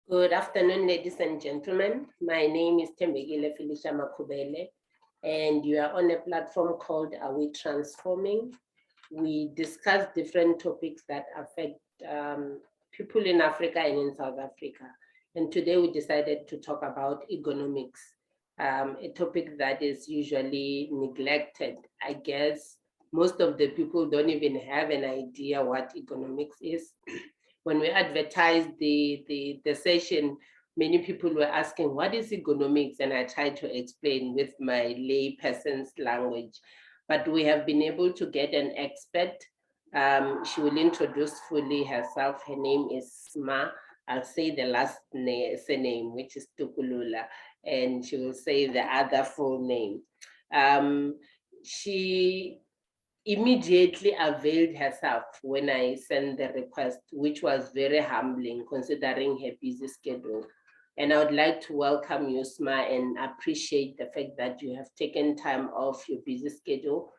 Good afternoon, ladies and gentlemen. My name is Felicia Makubele, and you are on a platform called Are We Transforming? We discuss different topics that affect people in Africa and in South Africa. And today we decided to talk about ergonomics, a topic that is usually neglected. I guess most of the people don't even have an idea what ergonomics is. When we advertised the session, many people were asking, what is ergonomics? And I tried to explain with my lay person's language. But we have been able to get an expert. She will introduce fully herself. Her name is Sma. I'll say the last surname, which is Tukulula, and she will say the other full name. She immediately availed herself when I sent the request, which was very humbling considering her busy schedule. And I would like to welcome you, Sma, and appreciate the fact that you have taken time off your busy schedule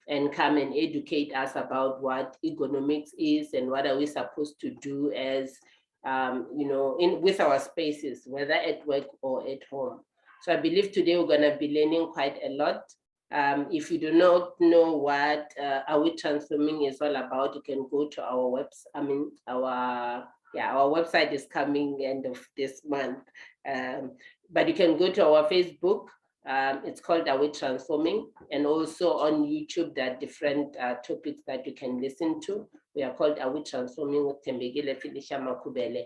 and come and educate us about what ergonomics is and what are we supposed to do as, with our spaces, whether at work or at home. So I believe today we're going to be learning quite a lot. If you do not know what Are We Transforming is all about, you can go to our website. Our website is coming end of this month. But you can go to our Facebook. It's called Are We Transforming? And also on YouTube, there are different topics that you can listen to. We are called Are We Transforming with Felicia Makubele.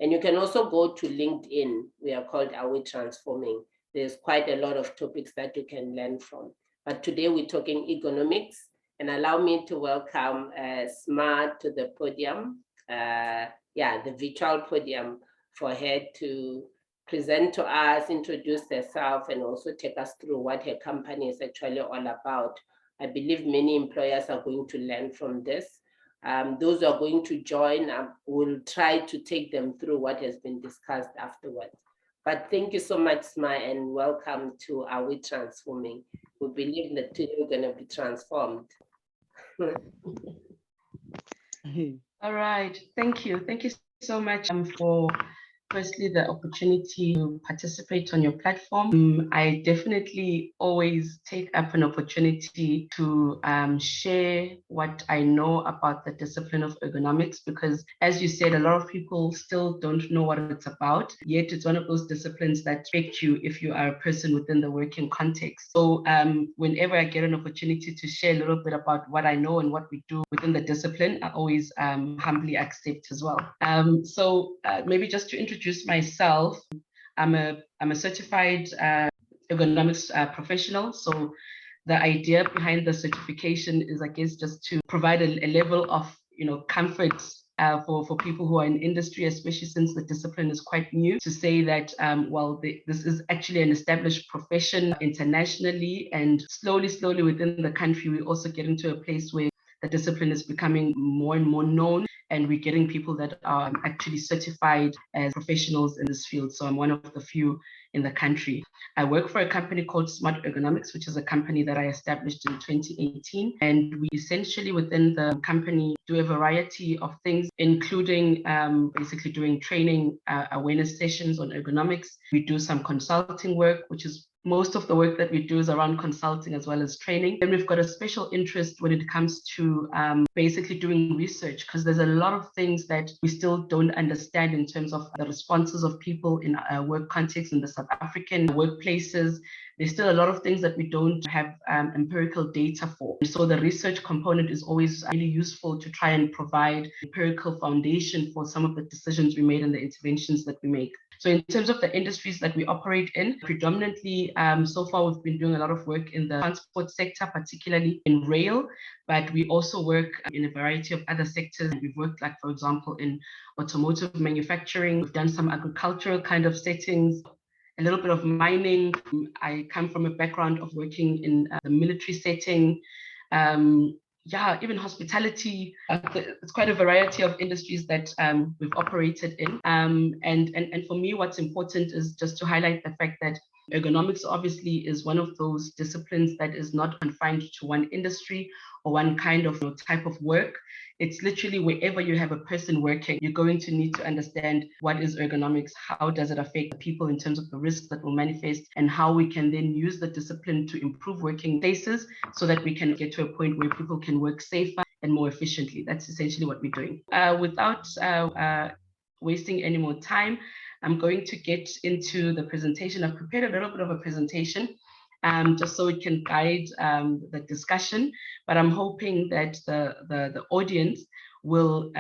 And you can also go to LinkedIn. We are called Are We Transforming? There's quite a lot of topics that you can learn from. But today we're talking ergonomics, and allow me to welcome Sma to the podium, the virtual podium, for her to present to us, introduce herself, and also take us through what her company is actually all about. I believe many employers are going to learn from this. Those who are going to join will try to take them through what has been discussed afterwards. But thank you so much, Sma, and welcome to Are We Transforming? We believe that today we're going to be transformed. All right, thank you. Thank you so much for firstly the opportunity to participate on your platform. I definitely always take up an opportunity to share what I know about the discipline of ergonomics, because as you said, a lot of people still don't know what it's about, yet it's one of those disciplines that affect you if you are a person within the working context. So whenever I get an opportunity to share a little bit about what I know and what we do within the discipline, I always humbly accept as well. So maybe just to introduce myself, I'm a certified ergonomics professional. So the idea behind the certification is, I guess, just to provide a level of comfort for people who are in industry, especially since the discipline is quite new, to say that this is actually an established profession internationally, and slowly within the country we also get into a place where the discipline is becoming more and more known, and we're getting people that are actually certified as professionals in this field. So I'm one of the few in the country. I work for a company called Sma Ergonomics, which is a company that I established in 2018. And we essentially within the company do a variety of things, including basically doing training awareness sessions on ergonomics. We do some consulting work, which is most of the work that we do is around consulting as well as training. And we've got a special interest when it comes to basically doing research, because there's a lot of things that we still don't understand in terms of the responses of people in work context in the South African workplaces. There's still a lot of things that we don't have empirical data for. So the research component is always really useful to try and provide empirical foundation for some of the decisions we made and the interventions that we make. So in terms of the industries that we operate in, predominantly so far we've been doing a lot of work in the transport sector, particularly in rail, but we also work in a variety of other sectors. We've worked, like, for example, in automotive manufacturing. We've done some agricultural kind of settings, a little bit of mining. I come from a background of working in the military setting. Even hospitality. It's quite a variety of industries that we've operated in. And for me, what's important is just to highlight the fact that Ergonomics obviously is one of those disciplines that is not confined to one industry or one kind of type of work. It's literally wherever you have a person working, you're going to need to understand what is ergonomics, how does it affect people in terms of the risks that will manifest, and how we can then use the discipline to improve working places so that we can get to a point where people can work safer and more efficiently. That's essentially what we're doing. Without wasting any more time, I'm going to get into the presentation. I've prepared a little bit of a presentation just so it can guide the discussion, but I'm hoping that the audience will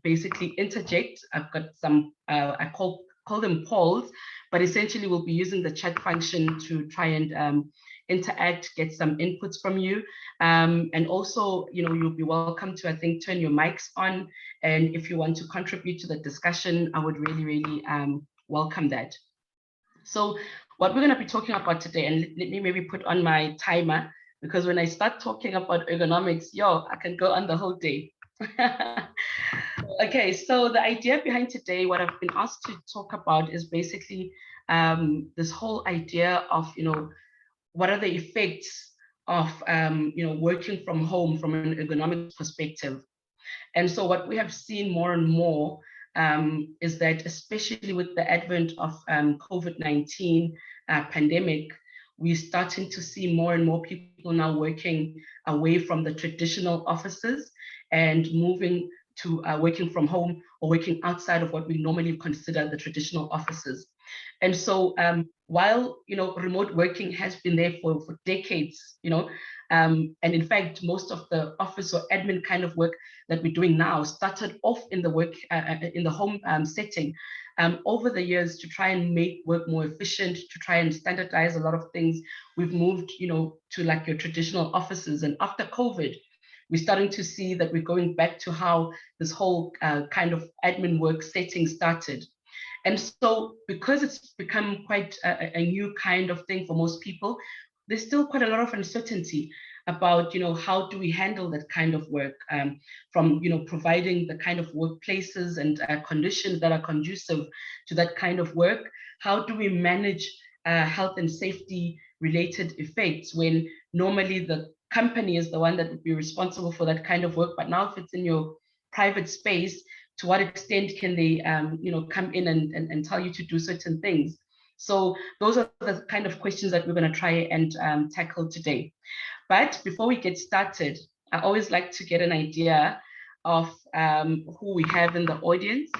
basically interject. I've got some, I call them polls, but essentially we'll be using the chat function to try and interact, get some inputs from you. And also, you'll be welcome to, I think, turn your mics on. And if you want to contribute to the discussion, I would really, really welcome that. So what we're going to be talking about today, and let me maybe put on my timer, because when I start talking about ergonomics, I can go on the whole day. Okay, so the idea behind today, what I've been asked to talk about is basically this whole idea of, what are the effects of, working from home from an ergonomics perspective. And so what we have seen more and more is that, especially with the advent of COVID-19 pandemic, we're starting to see more and more people now working away from the traditional offices and moving to working from home or working outside of what we normally consider the traditional offices. And so while, remote working has been there for decades, and in fact, most of the office or admin kind of work that we're doing now started off in the work in the home setting. Over the years, to try and make work more efficient, to try and standardize a lot of things, we've moved, to like your traditional offices. And after COVID, we're starting to see that we're going back to how this whole kind of admin work setting started. And so because it's become quite a new kind of thing for most people, there's still quite a lot of uncertainty about, how do we handle that kind of work, from, providing the kind of workplaces and conditions that are conducive to that kind of work. How do we manage health and safety related effects when normally the company is the one that would be responsible for that kind of work, but now if it's in your private space, to what extent can they, come in and tell you to do certain things? So those are the kind of questions that we're going to try and tackle today. But before we get started, I always like to get an idea of who we have in the audience.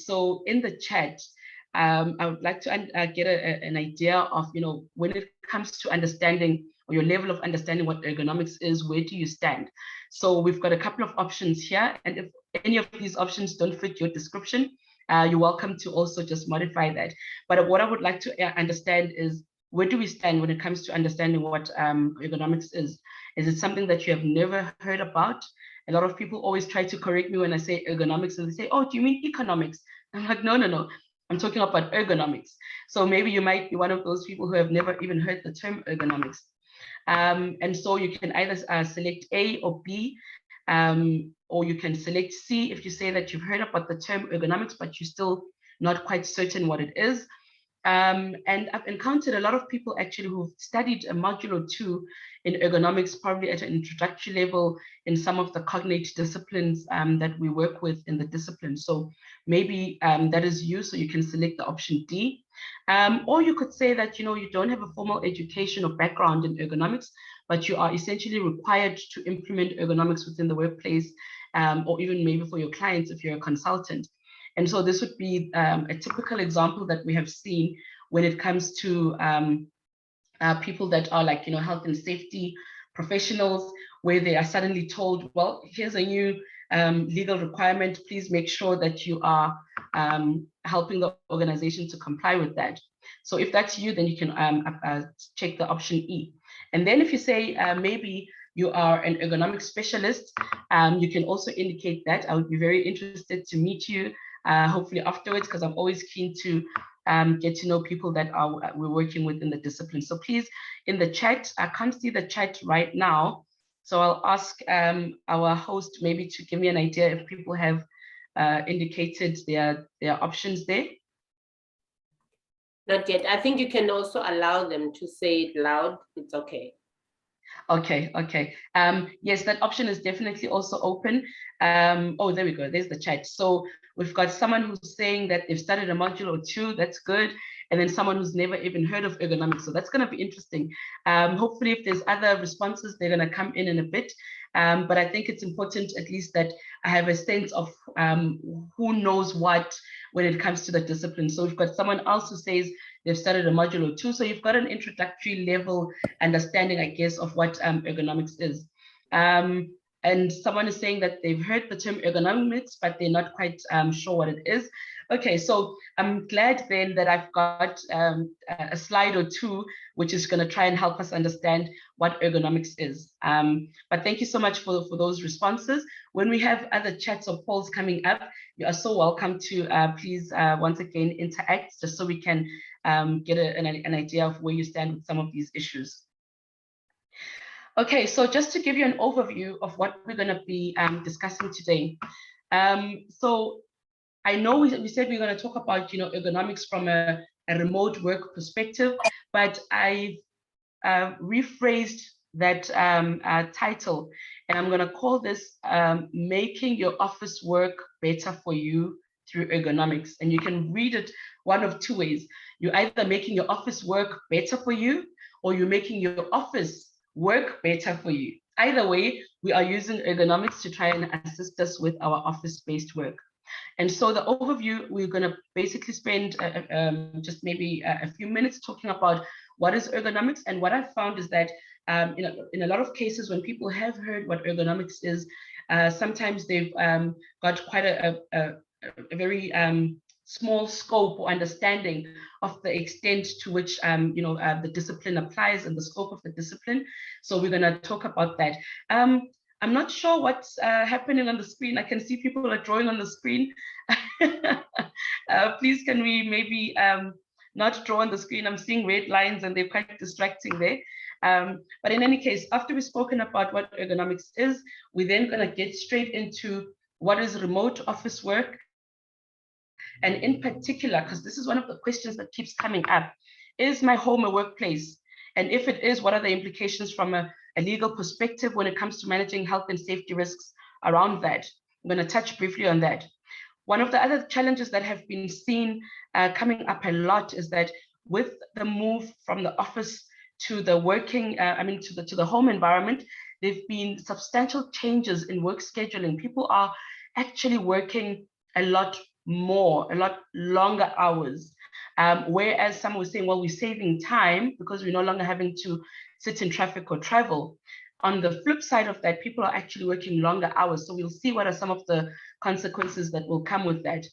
So in the chat, I would like to get an idea of, when it comes to understanding, or your level of understanding what ergonomics is, where do you stand? So we've got a couple of options here, and if any of these options don't fit your description, you're welcome to also just modify that. But what I would like to understand is, where do we stand when it comes to understanding what ergonomics is? Is it something that you have never heard about? A lot of people always try to correct me when I say ergonomics, and they say, oh, do you mean economics? I'm like, no. I'm talking about ergonomics. So maybe you might be one of those people who have never even heard the term ergonomics. And so you can either select A or B, or you can select C if you say that you've heard about the term ergonomics, but you're still not quite certain what it is. And I've encountered a lot of people actually who've studied a module or two in ergonomics, probably at an introductory level in some of the cognate disciplines that we work with in the discipline. So maybe that is you, so you can select the option D. Or you could say that, you don't have a formal education or background in ergonomics, but you are essentially required to implement ergonomics within the workplace, or even maybe for your clients if you're a consultant. And so this would be a typical example that we have seen when it comes to people that are like, health and safety professionals, where they are suddenly told, well, here's a new legal requirement, please make sure that you are helping the organization to comply with that. So if that's you, then you can check the option E. And then if you say maybe you are an ergonomic specialist, you can also indicate that. I would be very interested to meet you, hopefully afterwards, because I'm always keen to get to know people that we're working with in the discipline. So please, in the chat, I can't see the chat right now, so I'll ask our host maybe to give me an idea if people have indicated their options there. Not yet. I think you can also allow them to say it loud. It's okay. Okay, okay. Yes, that option is definitely also open. Oh, there we go. There's the chat. So we've got someone who's saying that they've started a module or two. That's good. And then someone who's never even heard of ergonomics. So that's going to be interesting. Hopefully, if there's other responses, they're going to come in a bit. But I think it's important at least that I have a sense of who knows what when it comes to the discipline. So we've got someone else who says they've started a module or two. So you've got an introductory level understanding, I guess, of what ergonomics is. And someone is saying that they've heard the term ergonomics, but they're not quite sure what it is. Okay, so I'm glad then that I've got a slide or two, which is going to try and help us understand what ergonomics is. But thank you so much for those responses. When we have other chats or polls coming up, you are so welcome to please once again interact, just so we can get an idea of where you stand with some of these issues. Okay, so just to give you an overview of what we're going to be discussing today. So I know we said we're going to talk about, ergonomics from a remote work perspective, but I rephrased that title, and I'm going to call this Making Your Office Work Better for You Through Ergonomics. And you can read it one of two ways. You're either making your office work better for you, or you're making your office work better for you. Either way, we are using ergonomics to try and assist us with our office-based work. And so the overview, we're going to basically spend just maybe a few minutes talking about what is ergonomics. And what I've found is that in a lot of cases, when people have heard what ergonomics is, sometimes they've got quite a very small scope or understanding of the extent to which the discipline applies and the scope of the discipline. So we're going to talk about that. I'm not sure what's happening on the screen. I can see people are drawing on the screen. Please, can we maybe not draw on the screen? I'm seeing red lines and they're quite distracting there. But in any case, after we've spoken about what ergonomics is, we're then going to get straight into what is remote office work. And in particular, because this is one of the questions that keeps coming up, is my home a workplace? And if it is, what are the implications from a legal perspective when it comes to managing health and safety risks around that? I'm going to touch briefly on that. One of the other challenges that have been seen coming up a lot is that with the move from the office to the working, to the home environment, there've been substantial changes in work scheduling. People are actually working a lot more, a lot longer hours. Whereas some were saying, well, we're saving time because we're no longer having to sit in traffic or travel. On the flip side of that, people are actually working longer hours. So we'll see what are some of the consequences that will come with that.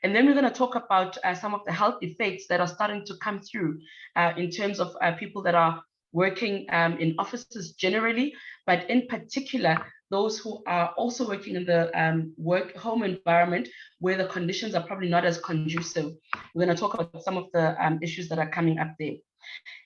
And then we're going to talk about some of the health effects that are starting to come through in terms of people that are working in offices generally, but in particular, those who are also working in the work home environment where the conditions are probably not as conducive. We're going to talk about some of the issues that are coming up there.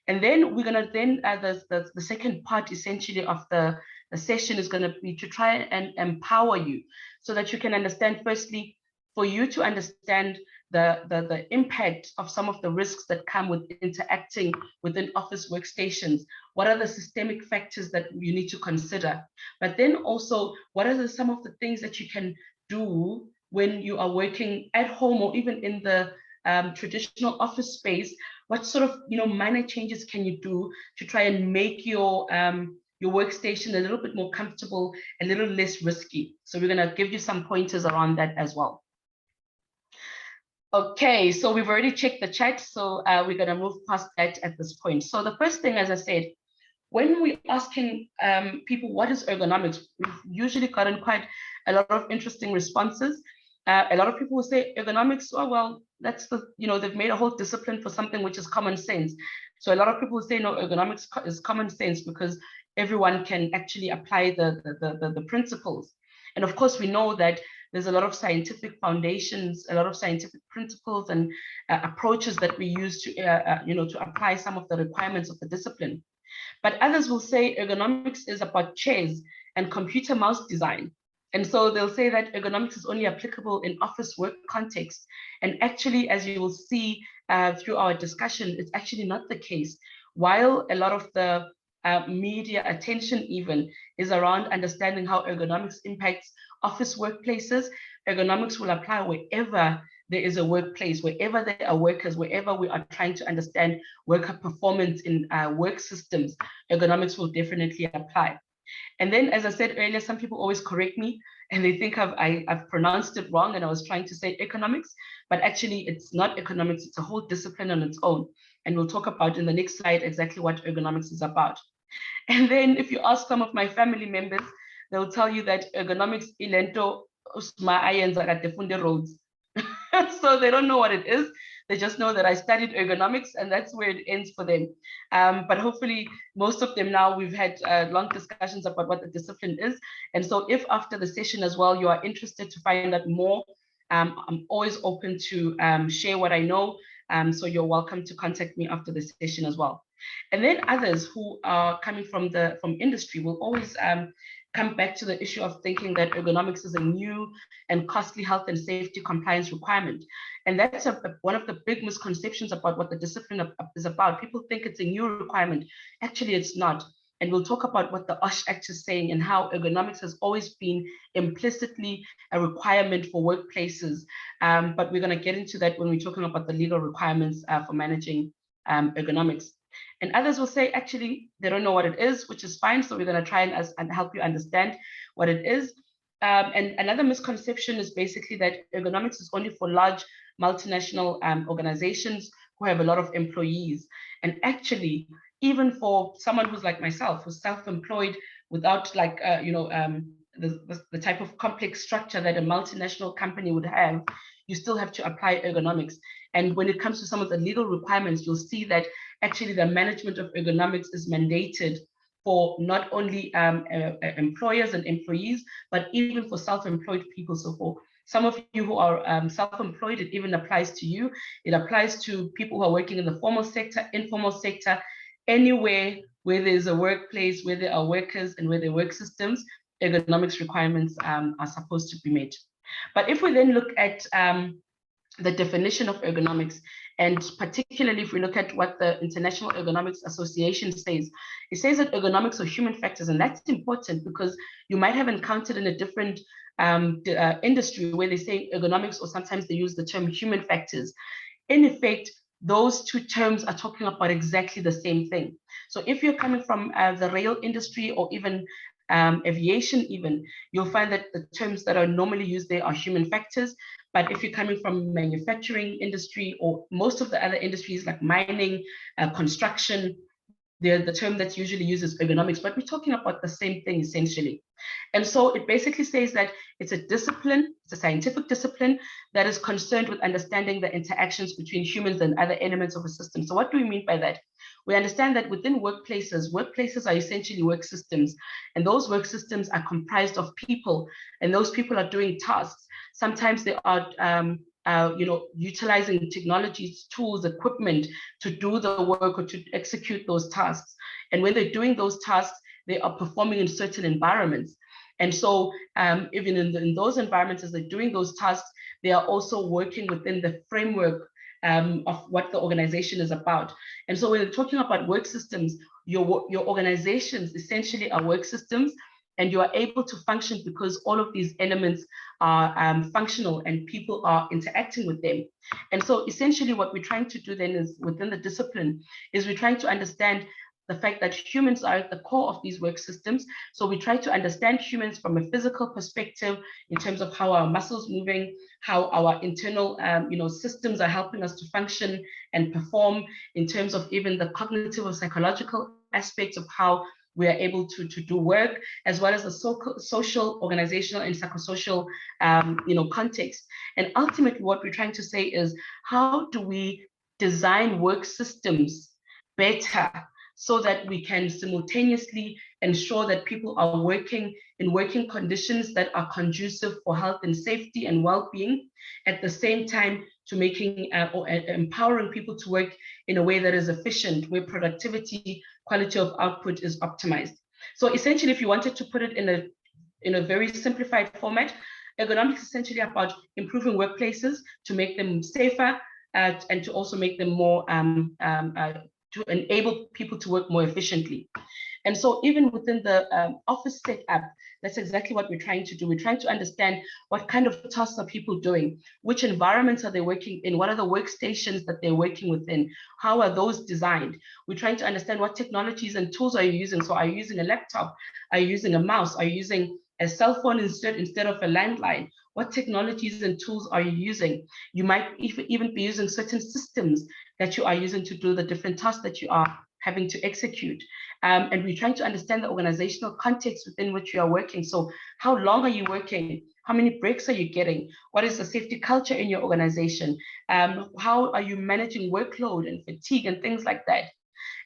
And then we're going to the second part essentially of the session is going to be to try and empower you so that you can understand, firstly, for you to understand the impact of some of the risks that come with interacting within office workstations. What are the systemic factors that you need to consider? But then also, what are some of the things that you can do when you are working at home or even in the traditional office space? What sort of minor changes can you do to try and make your workstation a little bit more comfortable, a little less risky? So we're going to give you some pointers around that as well. Okay, so we've already checked the chat, so we're going to move past that at this point. So the first thing, as I said, when we're asking people what is ergonomics, we've usually gotten quite a lot of interesting responses. A lot of people will say ergonomics, oh, well, that's they've made a whole discipline for something which is common sense. So a lot of people will say, no, ergonomics is common sense because everyone can actually apply the principles. And of course, we know that there's a lot of scientific foundations, a lot of scientific principles and approaches that we use to, to apply some of the requirements of the discipline. But others will say ergonomics is about chairs and computer mouse design. And so they'll say that ergonomics is only applicable in office work context. And actually, as you will see through our discussion, it's actually not the case. While a lot of the media attention even is around understanding how ergonomics impacts office workplaces, ergonomics will apply wherever there is a workplace, wherever there are workers, wherever we are trying to understand worker performance in work systems, ergonomics will definitely apply. And then, as I said earlier, some people always correct me and they think I've pronounced it wrong and I was trying to say economics, but actually it's not economics, it's a whole discipline on its own. And we'll talk about in the next slide exactly what ergonomics is about. And then if you ask some of my family members, they'll tell you that ergonomics ilento Sma Ngcamu-Tukulula roads. So they don't know what it is. They just know that I studied ergonomics and that's where it ends for them. But hopefully most of them now, we've had long discussions about what the discipline is. And so if after the session as well, you are interested to find out more, I'm always open to share what I know. So you're welcome to contact me after the session as well. And then others who are coming from industry will always come back to the issue of thinking that ergonomics is a new and costly health and safety compliance requirement. And that's one of the big misconceptions about what the discipline is about. People think it's a new requirement. Actually, it's not. And we'll talk about what the OSH Act is saying and how ergonomics has always been implicitly a requirement for workplaces. But we're going to get into that when we're talking about the legal requirements for managing ergonomics. And others will say, actually, they don't know what it is, which is fine. So we're going to try and help you understand what it is. And another misconception is basically that ergonomics is only for large multinational organizations who have a lot of employees. And actually, even for someone who's like myself, who's self-employed without like, the type of complex structure that a multinational company would have, you still have to apply ergonomics. And when it comes to some of the legal requirements, you'll see that actually the management of ergonomics is mandated for not only employers and employees, but even for self-employed people. So for some of you who are self-employed, it even applies to you. It applies to people who are working in the formal sector, informal sector, anywhere where there's a workplace, where there are workers and where there are work systems, ergonomics requirements are supposed to be met. But if we then look at the definition of ergonomics, and particularly if we look at what the International Ergonomics Association says, it says that ergonomics are human factors, and that's important because you might have encountered in a different industry where they say ergonomics, or sometimes they use the term human factors. In effect, those two terms are talking about exactly the same thing. So if you're coming from the rail industry or even aviation even, you'll find that the terms that are normally used there are human factors. But if you're coming from manufacturing industry or most of the other industries like mining, construction, the term that's usually used is ergonomics, but we're talking about the same thing essentially. And so it basically says that it's a discipline, it's a scientific discipline that is concerned with understanding the interactions between humans and other elements of a system. So what do we mean by that? We understand that within workplaces are essentially work systems, and those work systems are comprised of people, and those people are doing tasks. Sometimes they are utilizing technologies, tools, equipment to do the work or to execute those tasks. And when they're doing those tasks, they are performing in certain environments. And so even in those environments, as they're doing those tasks, they are also working within the framework of what the organization is about. And so when we're talking about work systems, your organizations essentially are work systems, and you are able to function because all of these elements are functional and people are interacting with them. And so essentially what we're trying to do then is within the discipline is we're trying to understand the fact that humans are at the core of these work systems. So we try to understand humans from a physical perspective in terms of how our muscles moving, how our internal systems are helping us to function and perform, in terms of even the cognitive or psychological aspects of how we are able to do work, as well as the social, organizational, and psychosocial context. And ultimately what we're trying to say is, how do we design work systems better so that we can simultaneously ensure that people are working in working conditions that are conducive for health and safety and well-being, at the same time to making or empowering people to work in a way that is efficient, where productivity, quality of output is optimized. So essentially, if you wanted to put it in a very simplified format, ergonomics is essentially about improving workplaces to make them safer, and to also make them more, to enable people to work more efficiently. And so even within the office setup, that's exactly what we're trying to do. We're trying to understand what kind of tasks are people doing, which environments are they working in, what are the workstations that they're working within, how are those designed? We're trying to understand what technologies and tools are you using. So are you using a laptop? Are you using a mouse? Are you using a cell phone instead of a landline? What technologies and tools are you using? You might even be using certain systems that you are using to do the different tasks that you are having to execute. And we're trying to understand the organizational context within which you are working. So how long are you working? How many breaks are you getting? What is the safety culture in your organization? How are you managing workload and fatigue and things like that?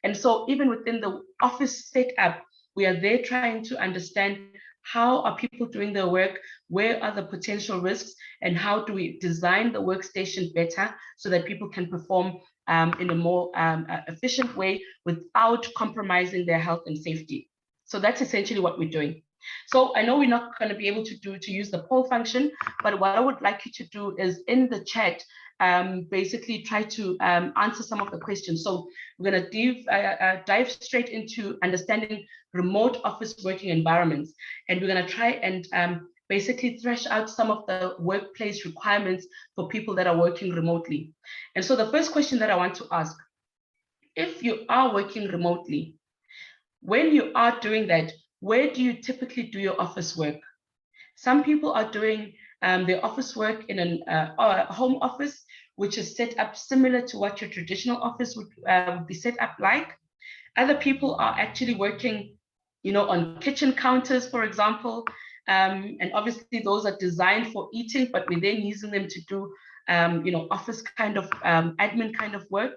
And so even within the office setup, we are there trying to understand how are people doing their work, where are the potential risks, and how do we design the workstation better so that people can perform in a more efficient way without compromising their health and safety. So that's essentially what we're doing. So I know we're not going to be able to use the poll function, but what I would like you to do is in the chat, basically try to answer some of the questions. So we're going to dive straight into understanding remote office working environments, and we're going to try and basically thresh out some of the workplace requirements for people that are working remotely. And so the first question that I want to ask, if you are working remotely, when you are doing that, where do you typically do your office work? Some people are doing their office work in a home office, which is set up similar to what your traditional office would be set up like. Other people are actually working, on kitchen counters, for example, and obviously those are designed for eating, but we're then using them to do, office kind of admin kind of work.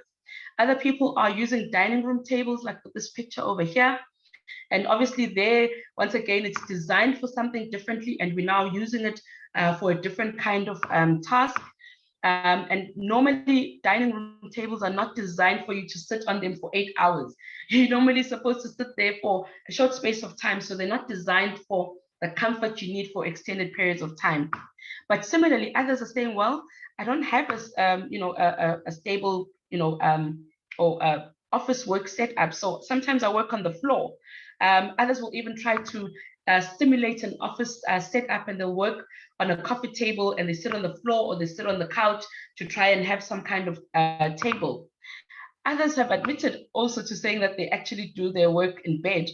Other people are using dining room tables, like this picture over here. And obviously there, once again, it's designed for something differently, and we're now using it for a different kind of task. And normally dining room tables are not designed for you to sit on them for 8 hours. You're normally supposed to sit there for a short space of time. So they're not designed for the comfort you need for extended periods of time. But similarly, others are saying, well, I don't have a stable, or office work setup. So sometimes I work on the floor. Others will even try to stimulate an office setup, and they'll work on a coffee table, and they sit on the floor or they sit on the couch to try and have some kind of table. Others have admitted also to saying that they actually do their work in bed.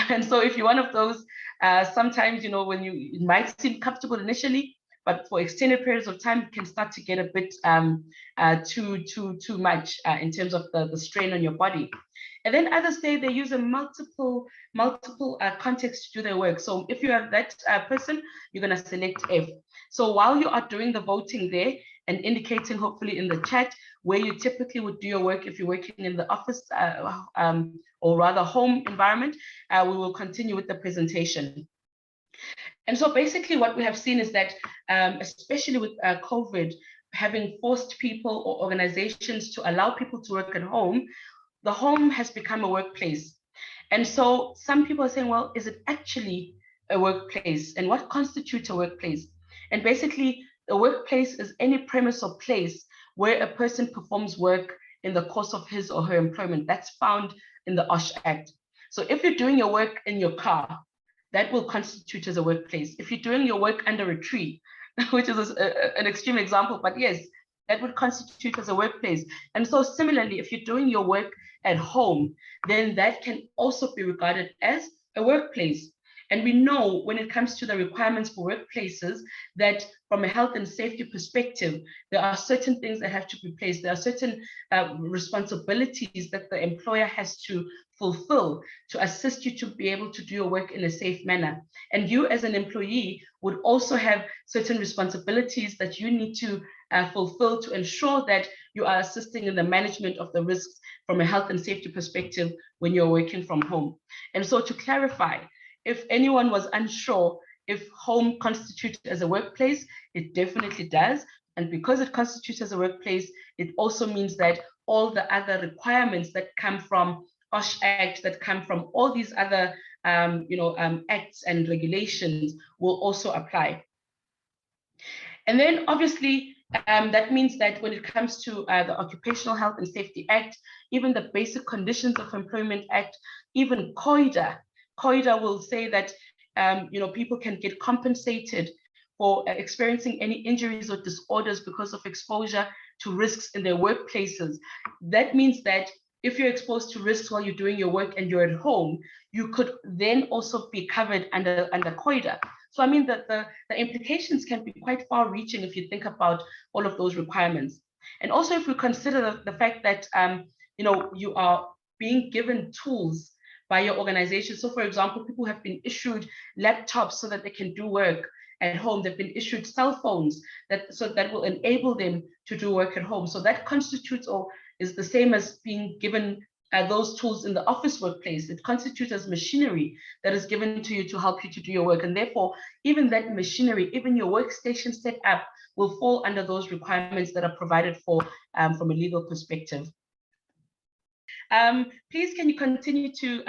And so if you're one of those, sometimes, when it might seem comfortable initially, but for extended periods of time, it can start to get a bit too much in terms of the strain on your body. And then others say they use a multiple contexts to do their work. So if you have that person, you're going to select F. So while you are doing the voting there and indicating hopefully in the chat where you typically would do your work if you're working in the office or rather home environment, we will continue with the presentation. And so basically what we have seen is that, especially with COVID, having forced people or organizations to allow people to work at home, the home has become a workplace. And so some people are saying, well, is it actually a workplace? And what constitutes a workplace? And basically, a workplace is any premise or place where a person performs work in the course of his or her employment. That's found in the OSH Act. So if you're doing your work in your car, that will constitute as a workplace. If you're doing your work under a tree, which is an extreme example, but yes, that would constitute as a workplace. And so similarly, if you're doing your work at home, then that can also be regarded as a workplace. And we know when it comes to the requirements for workplaces that from a health and safety perspective, there are certain things that have to be placed. There are certain responsibilities that the employer has to fulfill to assist you to be able to do your work in a safe manner. And you as an employee would also have certain responsibilities that you need to fulfill to ensure that you are assisting in the management of the risks from a health and safety perspective when you're working from home. And so to clarify, if anyone was unsure if home constitutes as a workplace, it definitely does. And because it constitutes as a workplace, it also means that all the other requirements that come from OSH Act, that come from all these other acts and regulations will also apply. And then obviously, That means that when it comes to the Occupational Health and Safety Act, even the Basic Conditions of Employment Act, even COIDA will say that people can get compensated for experiencing any injuries or disorders because of exposure to risks in their workplaces. That means that if you're exposed to risks while you're doing your work and you're at home, you could then also be covered under COIDA. So I mean that the implications can be quite far-reaching if you think about all of those requirements. And also if we consider the fact that you are being given tools by your organization. So for example, people have been issued laptops so that they can do work at home. They've been issued cell phones that will enable them to do work at home. So that constitutes or is the same as being given those tools in the office workplace. It constitutes as machinery that is given to you to help you to do your work. And therefore, even that machinery, even your workstation setup will fall under those requirements that are provided for from a legal perspective. Please, can you continue to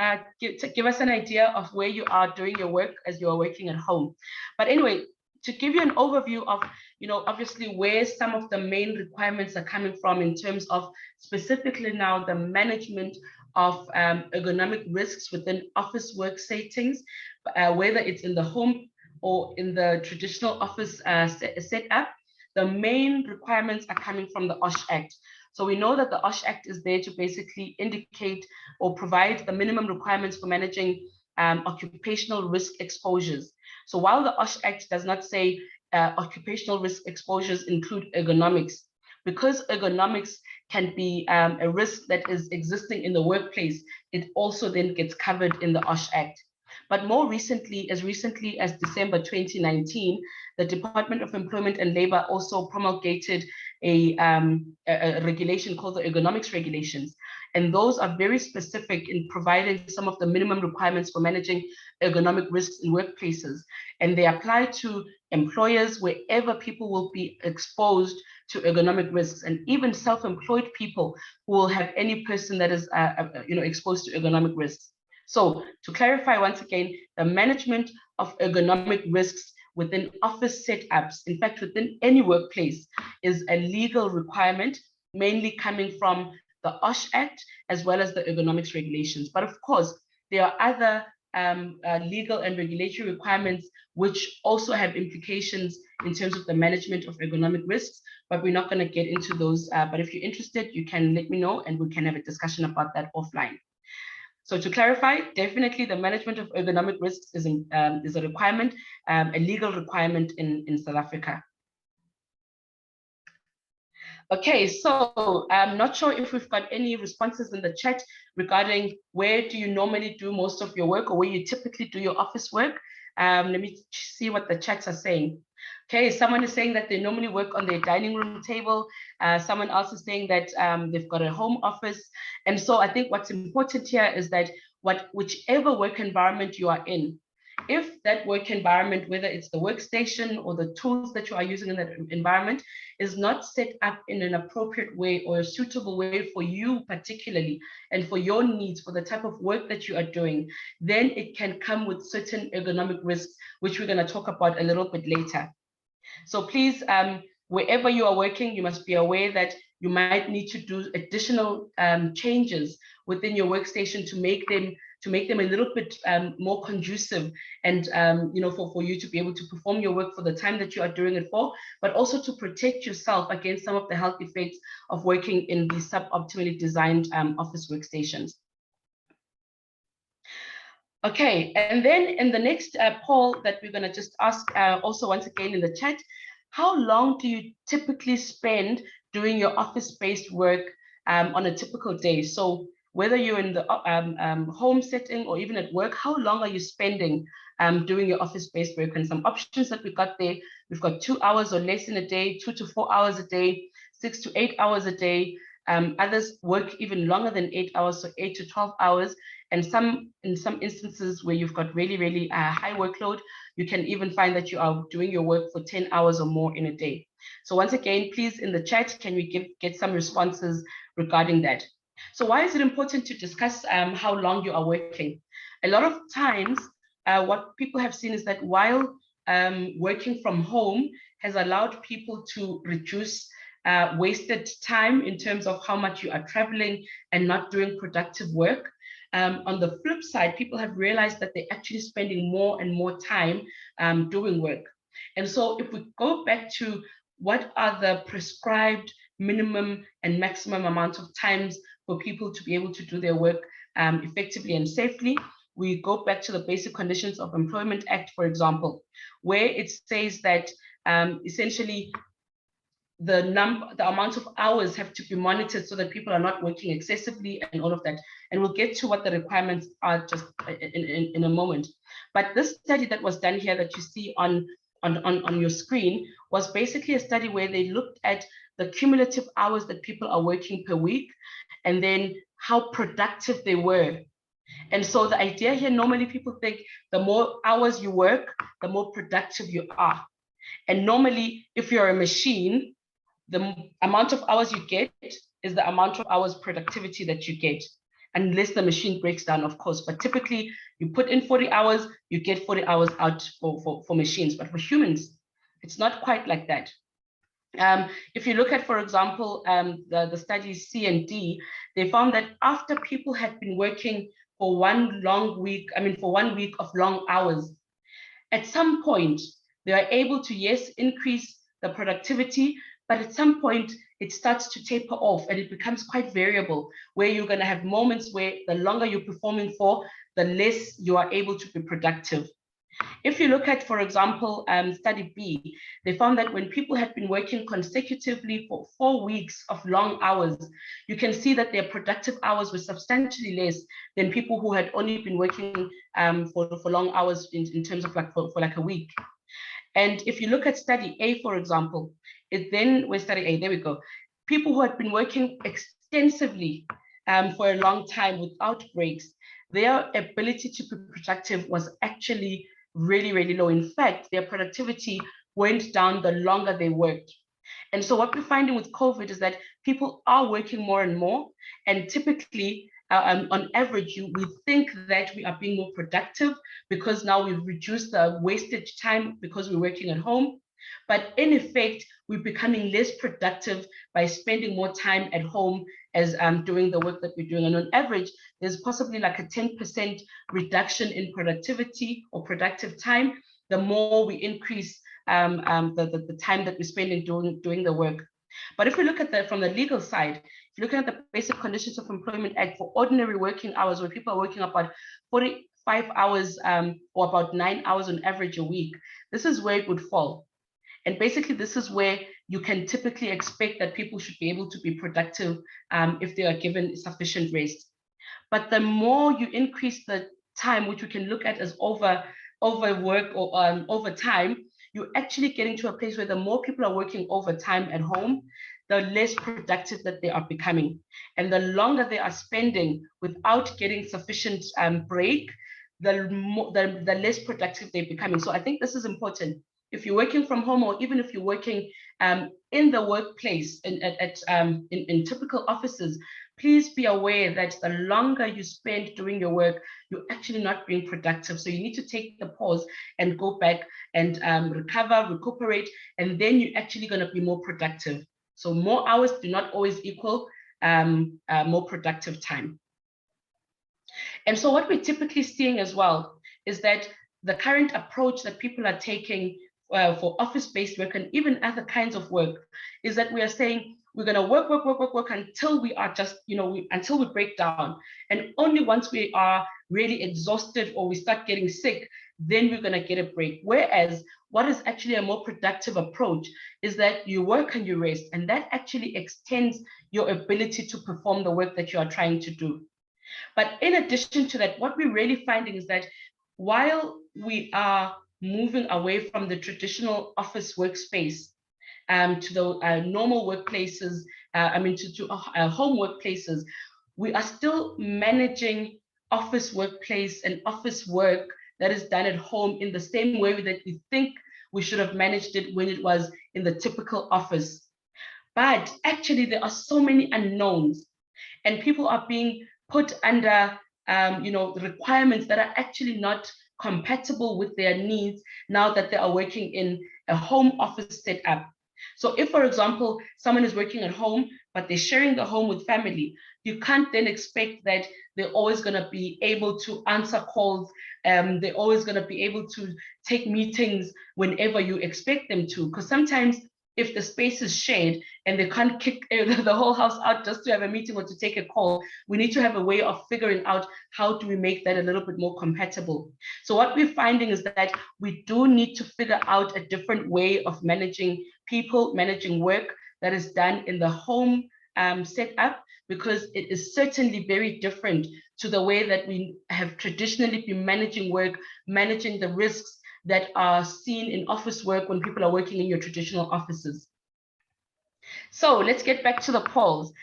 give us an idea of where you are doing your work as you are working at home? But anyway, to give you an overview of, obviously where some of the main requirements are coming from in terms of specifically now the management of ergonomic risks within office work settings, whether it's in the home or in the traditional office setup, the main requirements are coming from the OSH Act. So we know that the OSH Act is there to basically indicate or provide the minimum requirements for managing occupational risk exposures. So while the OSH Act does not say occupational risk exposures include ergonomics, because ergonomics can be a risk that is existing in the workplace, it also then gets covered in the OSH Act. But more recently as December 2019, the Department of Employment and Labor also promulgated a regulation called the Ergonomics Regulations. And those are very specific in providing some of the minimum requirements for managing ergonomic risks in workplaces. And they apply to employers wherever people will be exposed to ergonomic risks, and even self-employed people who will have any person that is exposed to ergonomic risks. So to clarify once again, the management of ergonomic risks within office setups, in fact, within any workplace, is a legal requirement, mainly coming from the OSH Act, as well as the Ergonomics Regulations. But of course, there are other legal and regulatory requirements which also have implications in terms of the management of ergonomic risks, but we're not going to get into those. But if you're interested, you can let me know and we can have a discussion about that offline. So to clarify, definitely the management of ergonomic risks is a requirement, a legal requirement in South Africa. Okay, so I'm not sure if we've got any responses in the chat regarding where do you normally do most of your work or where you typically do your office work. Let me see what the chats are saying. Okay, someone is saying that they normally work on their dining room table. Someone else is saying that they've got a home office. And so I think what's important here is that whichever work environment you are in, if that work environment, whether it's the workstation or the tools that you are using in that environment, is not set up in an appropriate way or a suitable way for you particularly, and for your needs, for the type of work that you are doing, then it can come with certain ergonomic risks, which we're going to talk about a little bit later. So please, wherever you are working, you must be aware that you might need to do additional changes within your workstation to make them a little bit more conducive and for you to be able to perform your work for the time that you are doing it for, but also to protect yourself against some of the health effects of working in these suboptimally designed office workstations. Okay, and then in the next poll that we're going to just ask also once again in the chat, how long do you typically spend doing your office-based work on a typical day? So whether you're in the home setting or even at work, how long are you spending doing your office-based work? And some options that we got there, we've got 2 hours or less in a day, 2 to 4 hours a day, 6 to 8 hours a day. Others work even longer than 8 hours, so 8 to 12 hours. And in some instances where you've got really, really high workload, you can even find that you are doing your work for 10 hours or more in a day. So once again, please in the chat, can we get some responses regarding that? So why is it important to discuss how long you are working? A lot of times, what people have seen is that while working from home has allowed people to reduce wasted time in terms of how much you are traveling and not doing productive work. On the flip side, people have realized that they're actually spending more and more time doing work. And so if we go back to what are the prescribed minimum and maximum amount of times for people to be able to do their work effectively and safely, we go back to the Basic Conditions of Employment Act, for example, where it says that essentially the amount of hours have to be monitored so that people are not working excessively and all of that. And we'll get to what the requirements are just in a moment. But this study that was done here that you see on your screen was basically a study where they looked at the cumulative hours that people are working per week and then how productive they were. And so the idea here, normally people think the more hours you work, the more productive you are. And normally, if you're a machine, the amount of hours you get is the amount of hours productivity that you get, unless the machine breaks down, of course. But typically, you put in 40 hours, you get 40 hours out for machines. But for humans, it's not quite like that. If you look at, for example, the studies C and D, they found that after people had been working for 1 week of long hours, at some point, they are able to, yes, increase the productivity, but at some point, it starts to taper off and it becomes quite variable, where you're going to have moments where the longer you're performing for, the less you are able to be productive. If you look at, for example, study B, they found that when people had been working consecutively for 4 weeks of long hours, you can see that their productive hours were substantially less than people who had only been working for long hours in terms of for like a week. And if you look at study A, for example, study A, there we go. People who had been working extensively for a long time without breaks, their ability to be productive was actually really, really low. In fact, their productivity went down the longer they worked. And so what we're finding with COVID is that people are working more and more. And typically, on average, we think that we are being more productive because now we've reduced the wasted time because we're working at home. But in effect, we're becoming less productive by spending more time at home as doing the work that we're doing. And on average, there's possibly like a 10% reduction in productivity or productive time, the more we increase the time that we spend in doing the work. But if we look at that from the legal side, if you're looking at the Basic Conditions of Employment Act for ordinary working hours, where people are working about 45 hours or about 9 hours on average a week, this is where it would fall. And basically, this is where you can typically expect that people should be able to be productive if they are given sufficient rest. But the more you increase the time, which we can look at as overwork or overtime, you're actually getting to a place where the more people are working overtime at home, the less productive that they are becoming. And the longer they are spending without getting sufficient break, the less productive they're becoming. So I think this is important. If you're working from home, or even if you're working in the workplace, in typical offices, please be aware that the longer you spend doing your work, you're actually not being productive. So you need to take the pause and go back and recuperate, and then you're actually going to be more productive. So more hours do not always equal more productive time. And so what we're typically seeing as well is that the current approach that people are taking for office-based work and even other kinds of work is that we are saying we're going to work until we are just, until we break down. And only once we are really exhausted or we start getting sick, then we're going to get a break. Whereas what is actually a more productive approach is that you work and you rest, and that actually extends your ability to perform the work that you are trying to do. But in addition to that, what we're really finding is that while we are moving away from the traditional office workspace to the normal workplaces, to home workplaces, we are still managing office workplace and office work that is done at home in the same way that we think we should have managed it when it was in the typical office. But actually, there are so many unknowns, and people are being put under requirements that are actually not compatible with their needs now that they are working in a home office setup. So if, for example, someone is working at home, but they're sharing the home with family, you can't then expect that they're always going to be able to answer calls. They're always going to be able to take meetings whenever you expect them to. Because sometimes if the space is shared and they can't kick the whole house out just to have a meeting or to take a call, we need to have a way of figuring out how do we make that a little bit more compatible. So what we're finding is that we do need to figure out a different way of managing people, managing work that is done in the home setup, because it is certainly very different to the way that we have traditionally been managing work, managing the risks that are seen in office work when people are working in your traditional offices. So let's get back to the polls.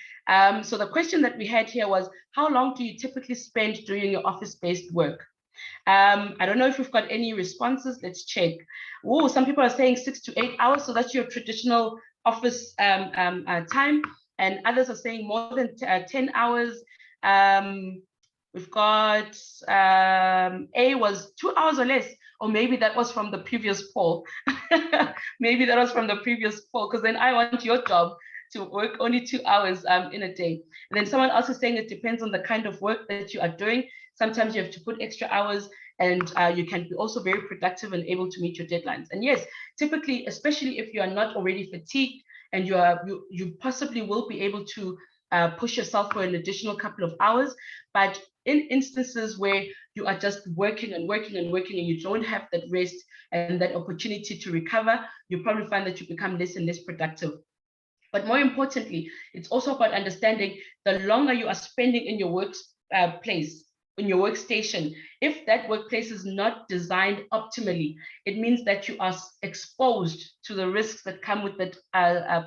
So the question that we had here was, how long do you typically spend doing your office-based work? I don't know if we've got any responses. Let's check. Oh, some people are saying 6 to 8 hours. So that's your traditional office time. And others are saying more than 10 hours. We've got A was 2 hours or less, or maybe that was from the previous poll. Maybe that was from the previous poll, because then I want your job to work only 2 hours in a day. And then someone else is saying it depends on the kind of work that you are doing. Sometimes you have to put extra hours, and you can be also very productive and able to meet your deadlines. And yes, typically, especially if you are not already fatigued and you possibly will be able to push yourself for an additional couple of hours. But in instances where you are just working and working and working and you don't have that rest and that opportunity to recover, you probably find that you become less and less productive. But more importantly, it's also about understanding the longer you are spending in your workplace, in your workstation, if that workplace is not designed optimally, it means that you are exposed to the risks that come with the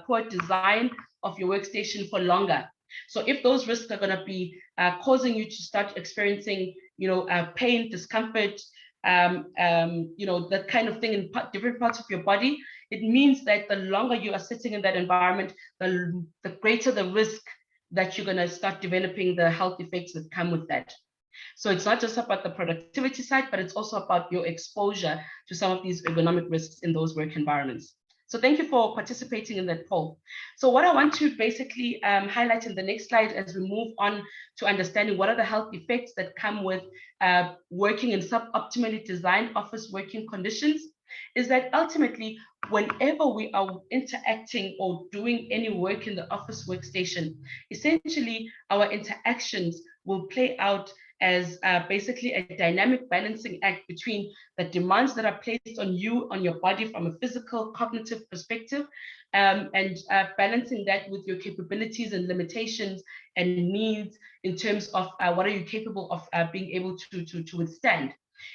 poor design of your workstation for longer. So if those risks are going to be causing you to start experiencing, pain, discomfort, that kind of thing in different parts of your body, it means that the longer you are sitting in that environment, the greater the risk that you're going to start developing the health effects that come with that. So it's not just about the productivity side, but it's also about your exposure to some of these ergonomic risks in those work environments. So thank you for participating in that poll. So what I want to basically highlight in the next slide as we move on to understanding what are the health effects that come with working in suboptimally designed office working conditions is that ultimately, whenever we are interacting or doing any work in the office workstation, essentially our interactions will play out as basically a dynamic balancing act between the demands that are placed on you, on your body from a physical, cognitive perspective, and balancing that with your capabilities and limitations and needs in terms of what are you capable of being able to withstand.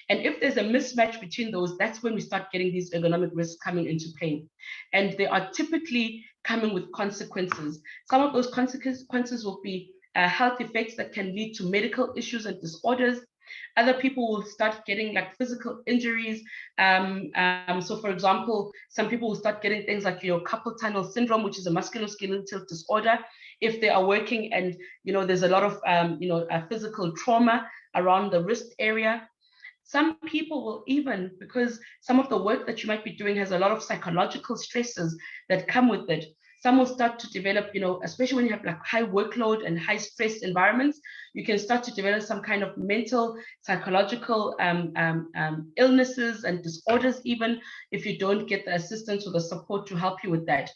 And if there's a mismatch between those, that's when we start getting these ergonomic risks coming into play. And they are typically coming with consequences. Some of those consequences will be health effects that can lead to medical issues and disorders. Other people will start getting like physical injuries. So for example, some people will start getting things like carpal tunnel syndrome, which is a musculoskeletal disorder, if they are working and there's a lot of physical trauma around the wrist area. Some people will even, because some of the work that you might be doing has a lot of psychological stresses that come with it, some will start to develop, especially when you have like high workload and high stress environments, you can start to develop some kind of mental, psychological illnesses and disorders, even if you don't get the assistance or the support to help you with that.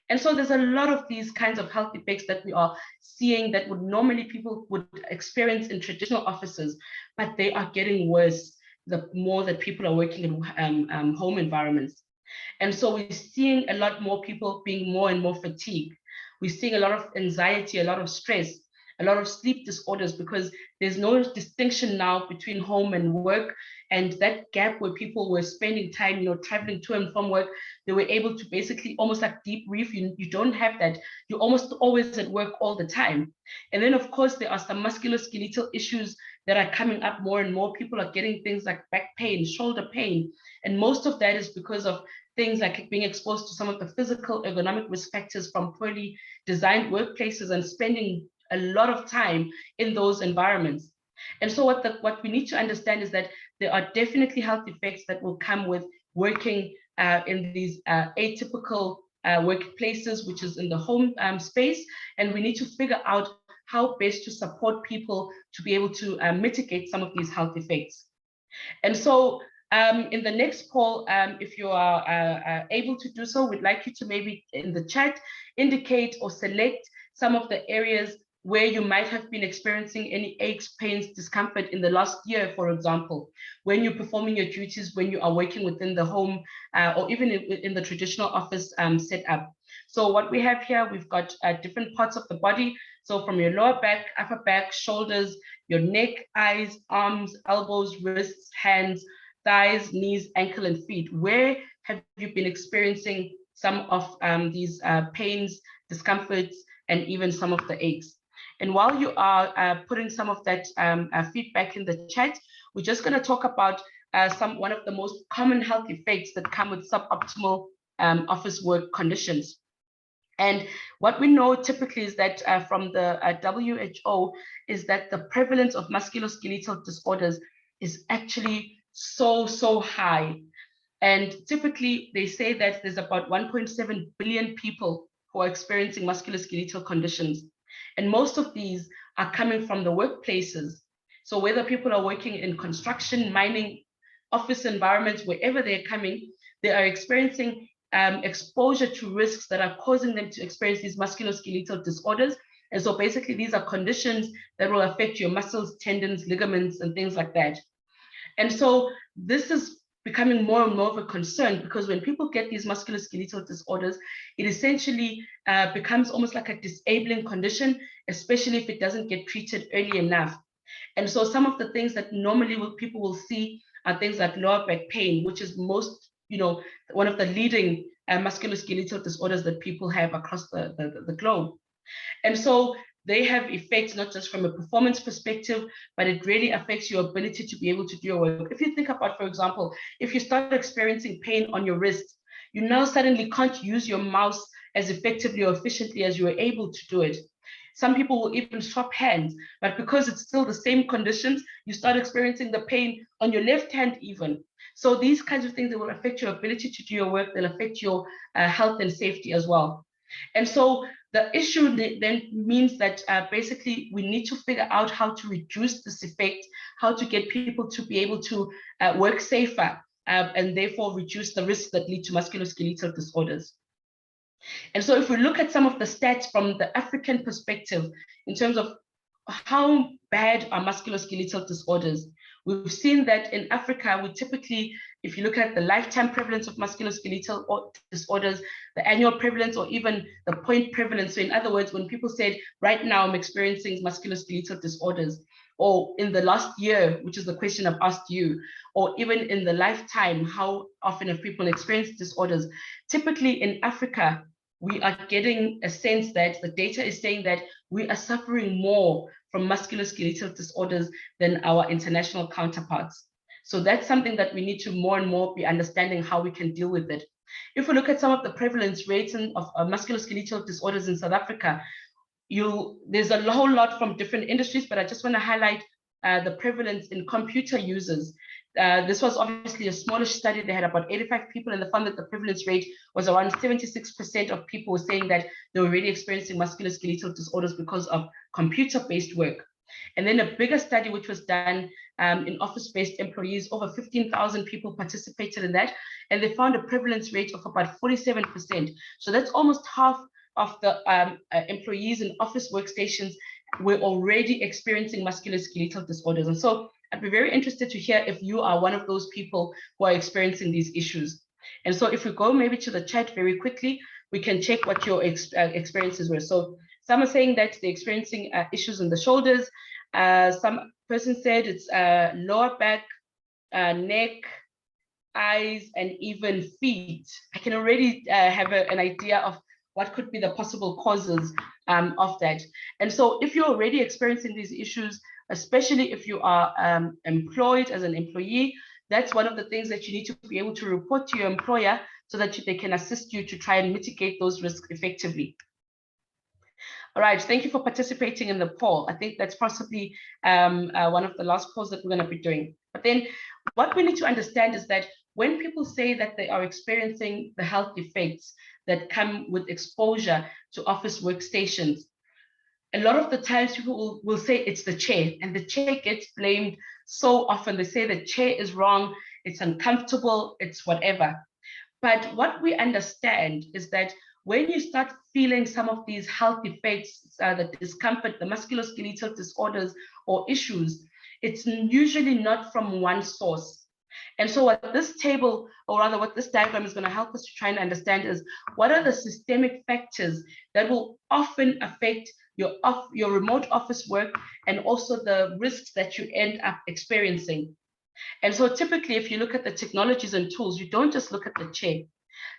And so there's a lot of these kinds of health effects that we are seeing that would normally people would experience in traditional offices, but they are getting worse the more that people are working in home environments. And so we're seeing a lot more people being more and more fatigued. We're seeing a lot of anxiety, a lot of stress, a lot of sleep disorders, because there's no distinction now between home and work. And that gap where people were spending time, traveling to and from work, they were able to basically almost like debrief. You don't have that. You're almost always at work all the time. And then, of course, there are some musculoskeletal issues that are coming up more and more. People are getting things like back pain, shoulder pain. And most of that is because of things like being exposed to some of the physical ergonomic risk factors from poorly designed workplaces and spending a lot of time in those environments. And so what we need to understand is that there are definitely health effects that will come with working in these atypical workplaces, which is in the home space. And we need to figure out how best to support people to be able to mitigate some of these health effects. And so in the next poll, if you are able to do so, we'd like you to maybe in the chat indicate or select some of the areas where you might have been experiencing any aches, pains, discomfort in the last year, for example, when you're performing your duties, when you are working within the home, or even in the traditional office setup. So what we have here, we've got different parts of the body. So from your lower back, upper back, shoulders, your neck, eyes, arms, elbows, wrists, hands, thighs, knees, ankle, and feet. Where have you been experiencing some of these pains, discomforts, and even some of the aches? And while you are putting some of that feedback in the chat, we're just going to talk about one of the most common health effects that come with suboptimal office work conditions. And what we know typically is that from the WHO is that the prevalence of musculoskeletal disorders is actually so high. And typically they say that there's about 1.7 billion people who are experiencing musculoskeletal conditions. And most of these are coming from the workplaces. So whether people are working in construction, mining, office environments, wherever they're coming, they are experiencing exposure to risks that are causing them to experience these musculoskeletal disorders. And so basically these are conditions that will affect your muscles, tendons, ligaments, and things like that. And so this is becoming more and more of a concern, because when people get these musculoskeletal disorders, it essentially becomes almost like a disabling condition, especially if it doesn't get treated early enough. And so some of the things that normally people will see are things like lower back pain, which is one of the leading musculoskeletal disorders that people have across the globe. And so they have effects not just from a performance perspective, but it really affects your ability to be able to do your work. If you think about, for example, if you start experiencing pain on your wrist, you now suddenly can't use your mouse as effectively or efficiently as you were able to do it. Some people will even swap hands, but because it's still the same conditions, you start experiencing the pain on your left hand even. So these kinds of things that will affect your ability to do your work, they'll affect your health and safety as well. And so the issue then means that basically we need to figure out how to reduce this effect, how to get people to be able to work safer, and therefore reduce the risks that lead to musculoskeletal disorders. And so if we look at some of the stats from the African perspective, in terms of how bad are musculoskeletal disorders, we've seen that in Africa, we typically, if you look at the lifetime prevalence of musculoskeletal disorders, the annual prevalence, or even the point prevalence. So in other words, when people said, right now I'm experiencing musculoskeletal disorders, or in the last year, which is the question I've asked you, or even in the lifetime, how often have people experienced disorders? Typically in Africa, we are getting a sense that the data is saying that we are suffering more from musculoskeletal disorders than our international counterparts. So that's something that we need to more and more be understanding how we can deal with it. If we look at some of the prevalence rates of musculoskeletal disorders in South Africa, there's a whole lot from different industries, but I just want to highlight the prevalence in computer users. This was obviously a smallish study. They had about 85 people, and they found that the prevalence rate was around 76% of people were saying that they were really experiencing musculoskeletal disorders because of computer-based work. And then a bigger study, which was done in office-based employees, over 15,000 people participated in that, and they found a prevalence rate of about 47%. So that's almost half of the employees in office workstations were already experiencing musculoskeletal disorders. And so I'd be very interested to hear if you are one of those people who are experiencing these issues. And so if we go maybe to the chat very quickly, we can check what your experiences were. So some are saying that they're experiencing issues in the shoulders. Some person said it's lower back, neck, eyes, and even feet. I can already have an idea of what could be the possible causes of that. And so if you're already experiencing these issues, especially if you are employed as an employee, that's one of the things that you need to be able to report to your employer so that they can assist you to try and mitigate those risks effectively. All right, thank you for participating in the poll. I think that's possibly one of the last polls that we're going to be doing. But then what we need to understand is that when people say that they are experiencing the health effects that come with exposure to office workstations, a lot of the times people will say it's the chair, and the chair gets blamed so often. They say the chair is wrong, it's uncomfortable, it's whatever. But what we understand is that when you start feeling some of these health effects, the discomfort, the musculoskeletal disorders or issues, it's usually not from one source. And so what this table, or rather what this diagram is going to help us to try and understand is what are the systemic factors that will often affect your remote office work and also the risks that you end up experiencing. And so typically, if you look at the technologies and tools, you don't just look at the chair.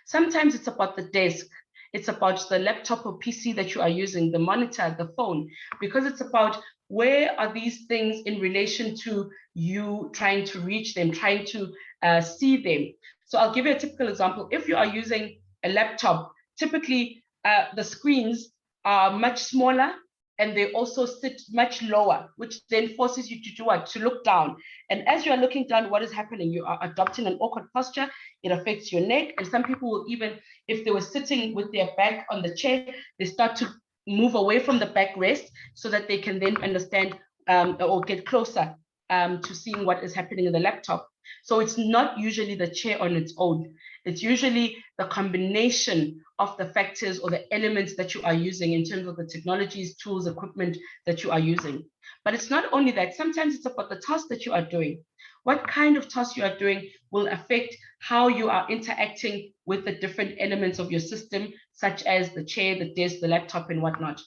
Sometimes it's about the desk. It's about the laptop or PC that you are using, the monitor, the phone, because it's about where are these things in relation to you trying to reach them, trying to see them. So I'll give you a typical example. If you are using a laptop, typically the screens are much smaller and they also sit much lower, which then forces you to do what? To look down. And as you are looking down, what is happening? You are adopting an awkward posture. It affects your neck. And some people will even, if they were sitting with their back on the chair, they start to move away from the backrest so that they can then understand or get closer to seeing what is happening in the laptop. So it's not usually the chair on its own. It's usually the combination of the factors or the elements that you are using in terms of the technologies, tools, equipment that you are using. But it's not only that, sometimes it's about the task that you are doing. What kind of task you are doing will affect how you are interacting with the different elements of your system, such as the chair, the desk, the laptop, and whatnot.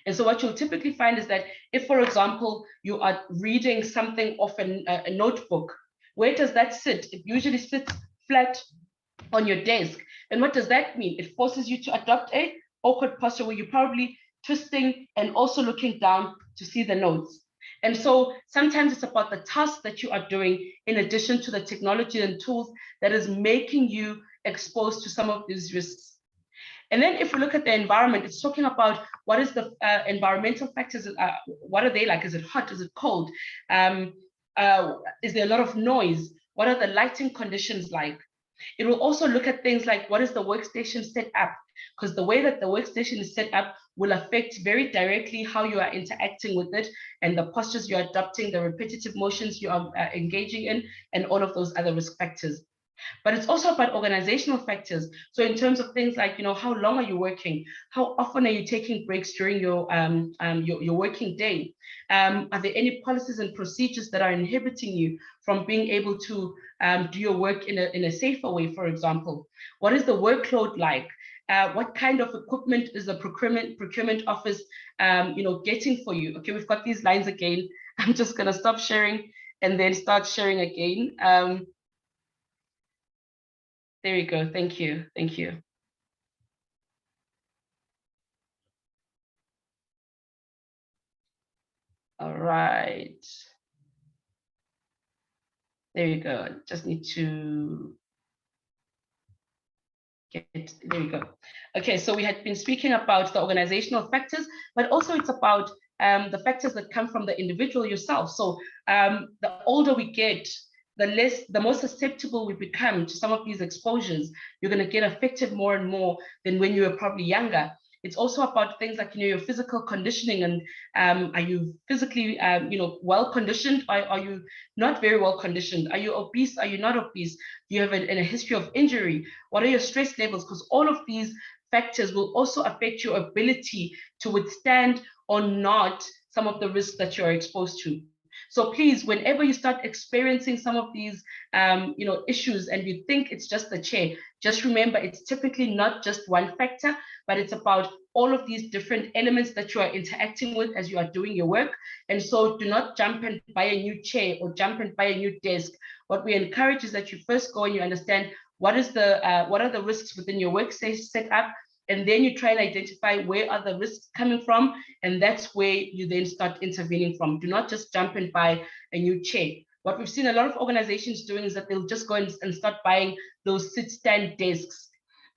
And so what you'll typically find is that if, for example, you are reading something off a notebook, where does that sit? It usually sits flat on your desk. And what does that mean? It forces you to adopt a awkward posture where you're probably twisting and also looking down to see the notes. And so sometimes it's about the task that you are doing in addition to the technology and tools that is making you exposed to some of these risks. And then if we look at the environment, it's talking about what is the environmental factors, what are they like? Is it hot? Is it cold? Is there a lot of noise? What are the lighting conditions like? It will also look at things like what is the workstation set up? Because the way that the workstation is set up will affect very directly how you are interacting with it and the postures you're adopting, the repetitive motions you are engaging in, and all of those other risk factors. But it's also about organizational factors. So in terms of things like, how long are you working? How often are you taking breaks during your working day? Are there any policies and procedures that are inhibiting you from being able to do your work in a safer way, for example? What is the workload like? What kind of equipment is the procurement office getting for you? Okay, we've got these lines again. I'm just going to stop sharing and then start sharing again. There you go. Thank you. Thank you. All right. There you go. Just need to there you go. Okay, so we had been speaking about the organizational factors, but also it's about the factors that come from the individual yourself. So the older we get, the more susceptible we become to some of these exposures. You're going to get affected more and more than when you were probably younger. It's also about things like your physical conditioning and are you physically well conditioned? Are you not very well conditioned? Are you obese? Are you not obese? Do you have a history of injury? What are your stress levels? Because all of these factors will also affect your ability to withstand or not some of the risks that you are exposed to. So please, whenever you start experiencing some of these issues and you think it's just the chair, just remember it's typically not just one factor, but it's about all of these different elements that you are interacting with as you are doing your work. And so do not jump and buy a new chair or jump and buy a new desk. What we encourage is that you first go and you understand what are the risks within your work setup, and then you try and identify where are the risks coming from, and that's where you then start intervening from. Do not just jump and buy a new chair. What we've seen a lot of organizations doing is that they'll just go and start buying those sit-stand desks.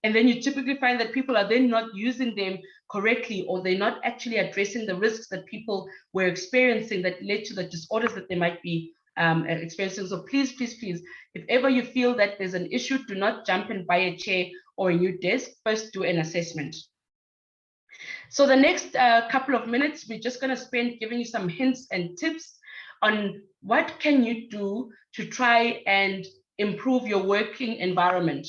And then you typically find that people are then not using them correctly, or they're not actually addressing the risks that people were experiencing that led to the disorders that they might be experiencing. So please, please, please, if ever you feel that there's an issue, do not jump and buy a chair or a new desk. First, do an assessment. So the next couple of minutes, we're just going to spend giving you some hints and tips on what can you do to try and improve your working environment.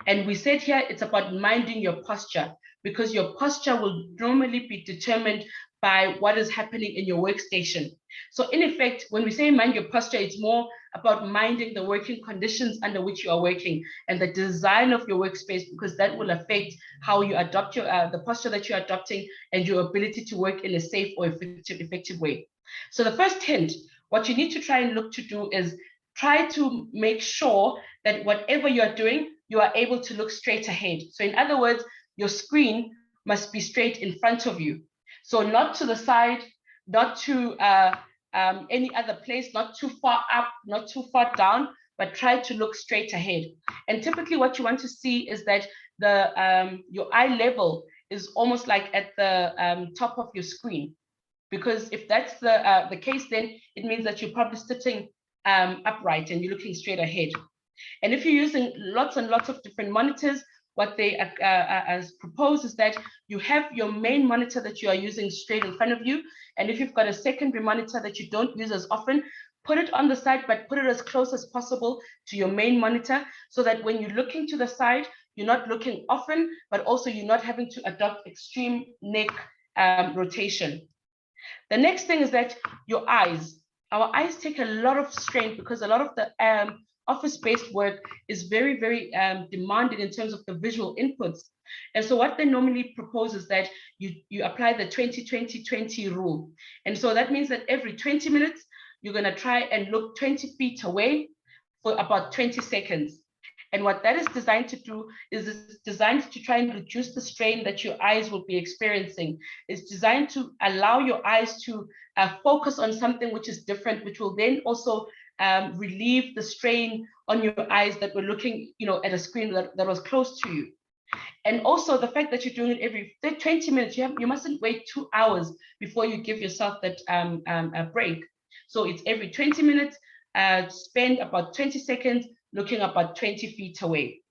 And we said here it's about minding your posture, because your posture will normally be determined by what is happening in your workstation. So in effect, when we say mind your posture, it's more about minding the working conditions under which you are working and the design of your workspace, because that will affect how you adopt your the posture that you're adopting and your ability to work in a safe or effective way. So the first hint, what you need to try and look to do is try to make sure that whatever you're doing, you are able to look straight ahead. So in other words, your screen must be straight in front of you. So not to the side, not to any other place, not too far up, not too far down, but try to look straight ahead. And typically what you want to see is that the your eye level is almost like at the top of your screen. Because if that's the case, then it means that you're probably sitting upright and you're looking straight ahead. And if you're using lots and lots of different monitors, what they as proposed is that you have your main monitor that you are using straight in front of you. And if you've got a secondary monitor that you don't use as often, put it on the side, but put it as close as possible to your main monitor, so that when you're looking to the side, you're not looking often, but also you're not having to adopt extreme neck rotation. The next thing is that your eyes. Our eyes take a lot of strain because a lot of the office-based work is very, very demanding in terms of the visual inputs. And so what they normally propose is that you apply the 20-20-20 rule. And so that means that every 20 minutes, you're going to try and look 20 feet away for about 20 seconds. And what that is designed to do is it's designed to try and reduce the strain that your eyes will be experiencing. It's designed to allow your eyes to focus on something which is different, which will then also relieve the strain on your eyes that were looking, at a screen that was close to you. And also the fact that you're doing it every 20 minutes, you mustn't wait 2 hours before you give yourself that break. So it's every 20 minutes, spend about 20 seconds looking about 20 feet away.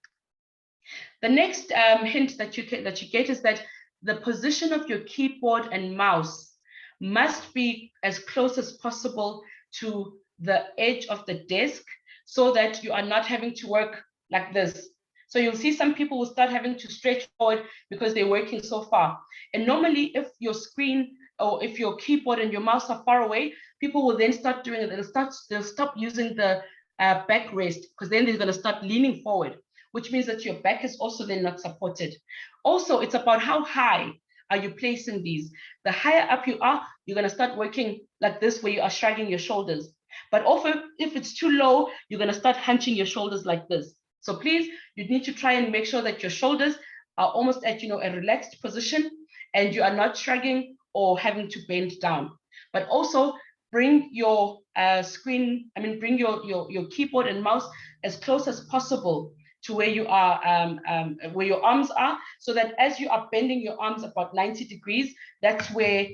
The next hint that you get is that the position of your keyboard and mouse must be as close as possible to the edge of the desk, so that you are not having to work like this. So you'll see some people will start having to stretch forward because they're working so far. And normally if your screen or if your keyboard and your mouse are far away, people will then start doing it. They'll stop using the backrest, because then they're going to start leaning forward, which means that your back is also then not supported. Also, it's about how high are you placing these. The higher up you are, you're going to start working like this, where you are shrugging your shoulders. But also, if it's too low, you're going to start hunching your shoulders like this. So please, you need to try and make sure that your shoulders are almost at a relaxed position, and you are not shrugging or having to bend down. But also bring your bring your keyboard and mouse as close as possible to where you are, where your arms are, so that as you are bending your arms about 90 degrees, that's where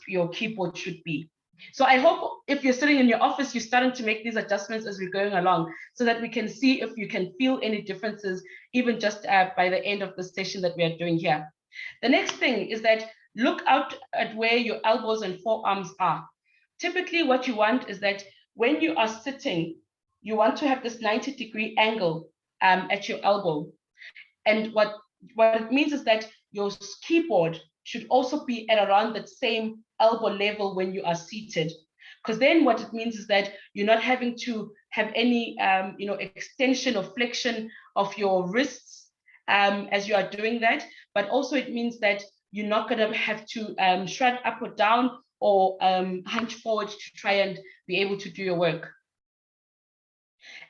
your keyboard should be. So I hope if you're sitting in your office, you're starting to make these adjustments as we're going along, so that we can see if you can feel any differences, even just by the end of the session that we are doing here. The next thing is that look out at where your elbows and forearms are. Typically what you want is that when you are sitting, you want to have this 90-degree angle at your elbow. And what it means is that your keyboard should also be at around that same elbow level when you are seated. Because then what it means is that you're not having to have any extension or flexion of your wrists as you are doing that. But also it means that you're not going to have to shrug up or down or hunch forward to try and be able to do your work.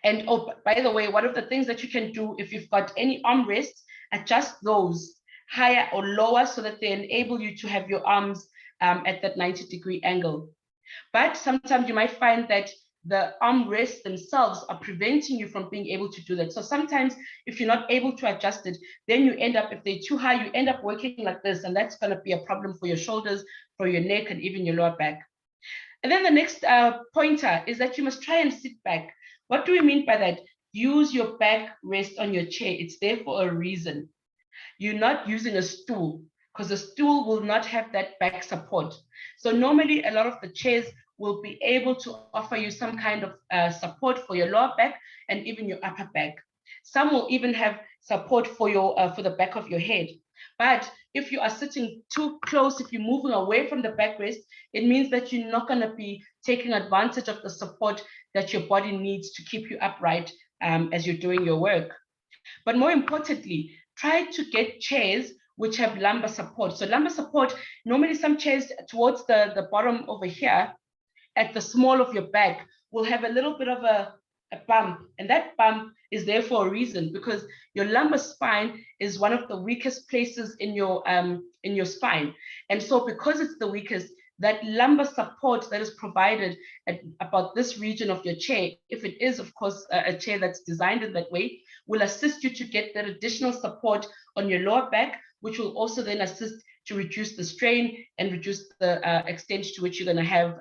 And oh, by the way, one of the things that you can do, if you've got any armrests, adjust those higher or lower so that they enable you to have your arms at that 90-degree angle. But sometimes you might find that the armrests themselves are preventing you from being able to do that. So sometimes if you're not able to adjust it, then you end up, if they're too high, you end up working like this, and that's going to be a problem for your shoulders, for your neck, and even your lower back. And then the next pointer is that you must try and sit back. What do we mean by that? Use your back rest on your chair. It's there for a reason. You're not using a stool, because a stool will not have that back support. So normally a lot of the chairs will be able to offer you some kind of support for your lower back and even your upper back. Some will even have support for the back of your head. But if you are sitting too close, if you're moving away from the backrest, it means that you're not going to be taking advantage of the support that your body needs to keep you upright as you're doing your work. But more importantly, try to get chairs which have lumbar support. So lumbar support, normally some chairs towards the bottom over here, at the small of your back, will have a little bit of a bump. And that bump is there for a reason, because your lumbar spine is one of the weakest places in your spine. And so because it's the weakest, that lumbar support that is provided at about this region of your chair, if it is, of course, a chair that's designed in that way, will assist you to get that additional support on your lower back, which will also then assist to reduce the strain and reduce the extent to which you're going to have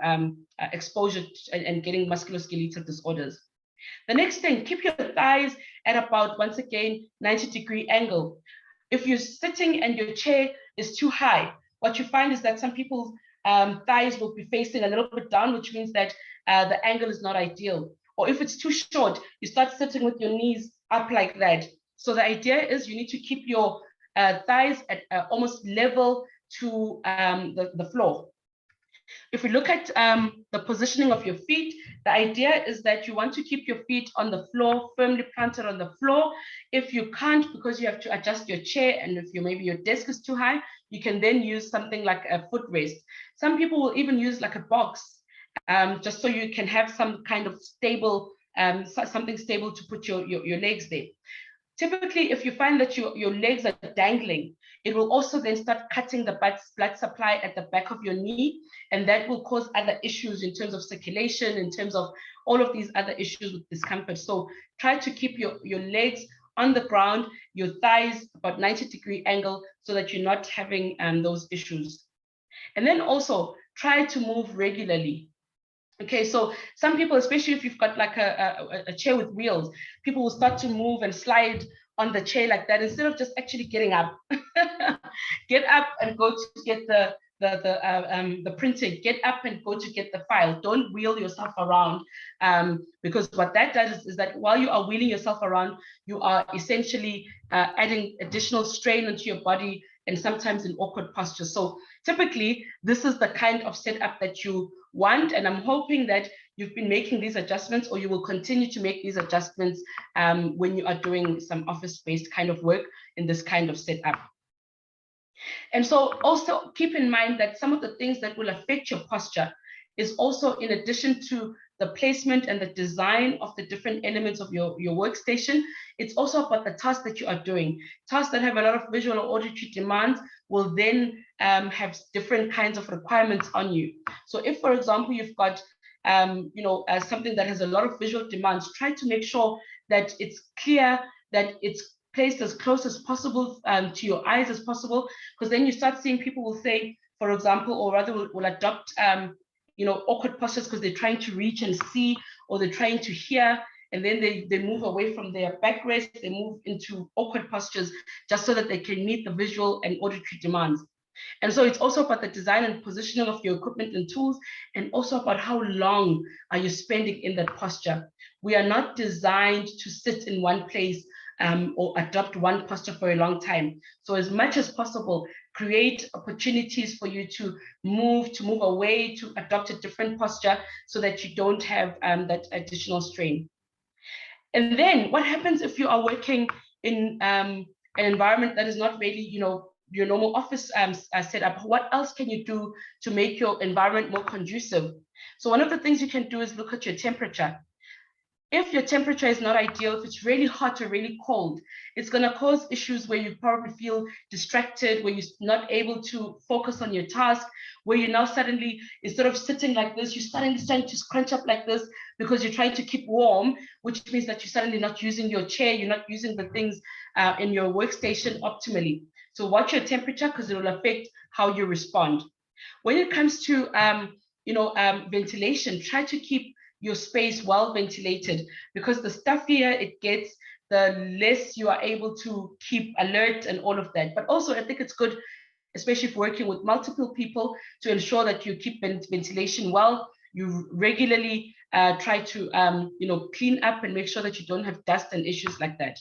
exposure and getting musculoskeletal disorders. The next thing, keep your thighs at about, once again, 90-degree angle. If you're sitting and your chair is too high, what you find is that some people's thighs will be facing a little bit down, which means that the angle is not ideal. Or if it's too short, you start sitting with your knees up like that. So the idea is you need to keep your thighs at almost level to the floor. If we look at the positioning of your feet, the idea is that you want to keep your feet on the floor, firmly planted on the floor. If you can't, because you have to adjust your chair, and if maybe your desk is too high, you can then use something like a footrest. Some people will even use like a box, just so you can have some kind of stable, something stable to put your legs there. Typically, if you find that your legs are dangling, it will also then start cutting the blood supply at the back of your knee, and that will cause other issues in terms of circulation, in terms of all of these other issues with discomfort. So try to keep your legs on the ground, your thighs about 90-degree angle, so that you're not having those issues. And then also try to move regularly. Okay, so some people, especially if you've got like a chair with wheels, people will start to move and slide on the chair like that instead of just actually getting up. Get up and go to get the printing. Get up and go to get the file. Don't wheel yourself around, because what that does is that while you are wheeling yourself around, you are essentially adding additional strain onto your body, and sometimes in awkward postures. So typically, this is the kind of setup that you want, and I'm hoping that you've been making these adjustments, or you will continue to make these adjustments when you are doing some office-based kind of work in this kind of setup. And so also keep in mind that some of the things that will affect your posture is also, in addition to the placement and the design of the different elements of your workstation, it's also about the tasks that you are doing. Tasks that have a lot of visual or auditory demands will then have different kinds of requirements on you. So if, for example, you've got something that has a lot of visual demands, try to make sure that it's clear, that it's placed as close as possible to your eyes as possible, because then you start seeing people will say, for example, or rather will adopt awkward postures because they're trying to reach and see, or they're trying to hear, and then they move away from their backrest, they move into awkward postures just so that they can meet the visual and auditory demands. And so it's also about the design and positioning of your equipment and tools, and also about how long are you spending in that posture. We are not designed to sit in one place or adopt one posture for a long time. So as much as possible, create opportunities for you to move away, to adopt a different posture, so that you don't have that additional strain. And then what happens if you are working in an environment that is not really, your normal office setup? What else can you do to make your environment more conducive? So one of the things you can do is look at your temperature. If your temperature is not ideal, if it's really hot or really cold, it's going to cause issues where you probably feel distracted, where you're not able to focus on your task, where you now suddenly, instead of sitting like this, you're suddenly starting to scrunch up like this because you're trying to keep warm, which means that you're suddenly not using your chair, you're not using the things in your workstation optimally. So watch your temperature because it will affect how you respond. When it comes to ventilation, try to keep your space well ventilated, because the stuffier it gets, the less you are able to keep alert and all of that. But also, I think it's good, especially if working with multiple people, to ensure that you keep ventilation well. You regularly try to clean up and make sure that you don't have dust and issues like that.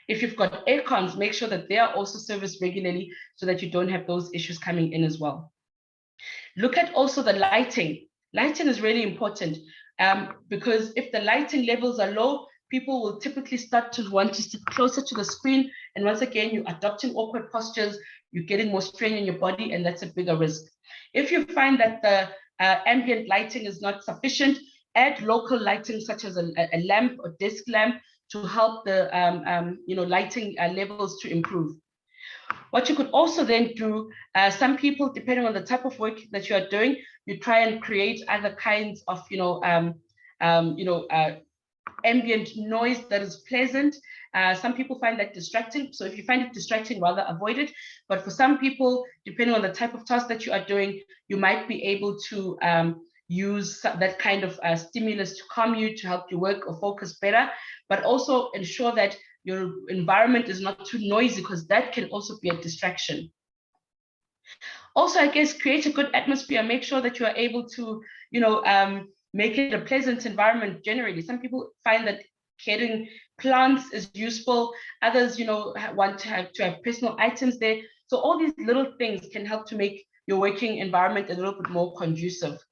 If you've got air cons, make sure that they are also serviced regularly so that you don't have those issues coming in as well. Look at also the lighting. Lighting is really important because if the lighting levels are low, people will typically start to want to sit closer to the screen. And once again, you're adopting awkward postures, you're getting more strain in your body, and that's a bigger risk. If you find that the ambient lighting is not sufficient, add local lighting such as a lamp or desk lamp to help the lighting levels to improve. What you could also then do, some people, depending on the type of work that you are doing, you try and create other kinds of, ambient noise that is pleasant. Some people find that distracting. So if you find it distracting, rather avoid it. But for some people, depending on the type of task that you are doing, you might be able to use that kind of stimulus to calm you, to help you work or focus better, but also ensure that your environment is not too noisy, because that can also be a distraction. Also, I guess, create a good atmosphere. Make sure that you are able to, make it a pleasant environment generally. Some people find that getting plants is useful. Others, want to have personal items there. So all these little things can help to make your working environment a little bit more conducive.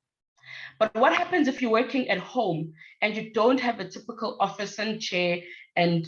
But what happens if you're working at home and you don't have a typical office and chair and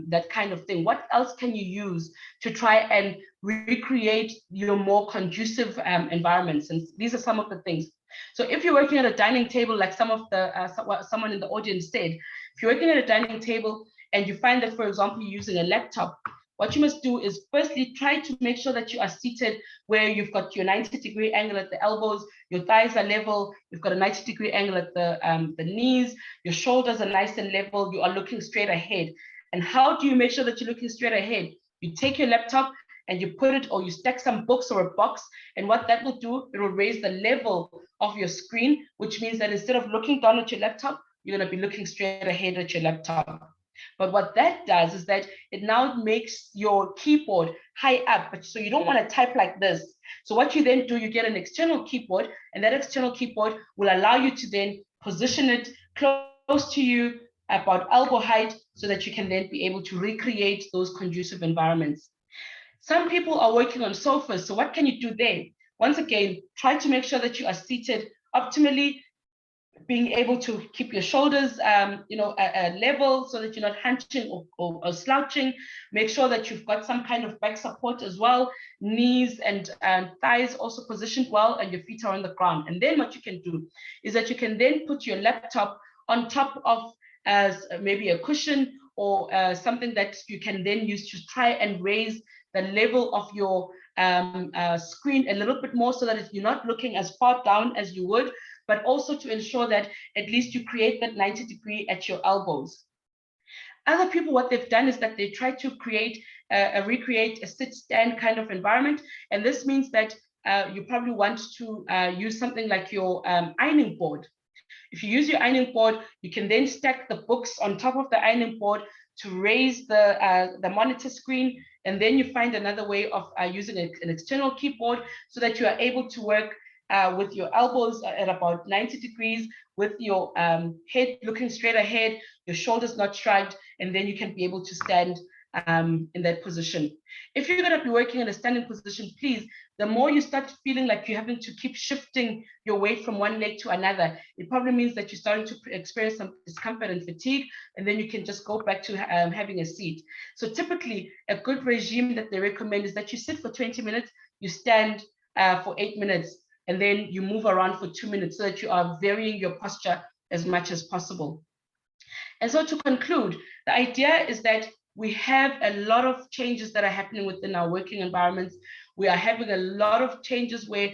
that kind of thing? What else can you use to try and recreate your more conducive environments? And these are some of the things. So if you're working at a dining table, like someone in the audience said, if you're working at a dining table and you find that, for example, you're using a laptop, what you must do is firstly try to make sure that you are seated where you've got your 90-degree angle at the elbows, your thighs are level, you've got a 90-degree angle at the knees, your shoulders are nice and level, you are looking straight ahead. And how do you make sure that you're looking straight ahead? You take your laptop and you put it, or you stack some books or a box, and what that will do, it will raise the level of your screen, which means that instead of looking down at your laptop, you're going to be looking straight ahead at your laptop. But what that does is that it now makes your keyboard high up, but so you don't want to type like this. So what you then do, you get an external keyboard, and that external keyboard will allow you to then position it close to you, about elbow height, so that you can then be able to recreate those conducive environments. Some people are working on sofas, so what can you do there? Once again, try to make sure that you are seated optimally, being able to keep your shoulders, level, so that you're not hunching or slouching. Make sure that you've got some kind of back support as well, knees and thighs also positioned well, and your feet are on the ground. And then what you can do is that you can then put your laptop on top of maybe a cushion or something that you can then use to try and raise the level of your screen a little bit more, so that you're not looking as far down as you would, but also to ensure that at least you create that 90-degree at your elbows. Other people, what they've done is that they try to recreate a sit-stand kind of environment. And this means that you probably want to use something like your ironing board. If you use your ironing board, you can then stack the books on top of the ironing board to raise the monitor screen. And then you find another way of using an external keyboard, so that you are able to work with your elbows at about 90 degrees, with your head looking straight ahead, your shoulders not shrugged, and then you can be able to stand in that position. If you're going to be working in a standing position, please, the more you start feeling like you're having to keep shifting your weight from one leg to another, it probably means that you're starting to experience some discomfort and fatigue, and then you can just go back to having a seat. So typically, a good regime that they recommend is that you sit for 20 minutes, you stand for 8 minutes, and then you move around for 2 minutes, so that you are varying your posture as much as possible. And so to conclude, the idea is that we have a lot of changes that are happening within our working environments. We are having a lot of changes where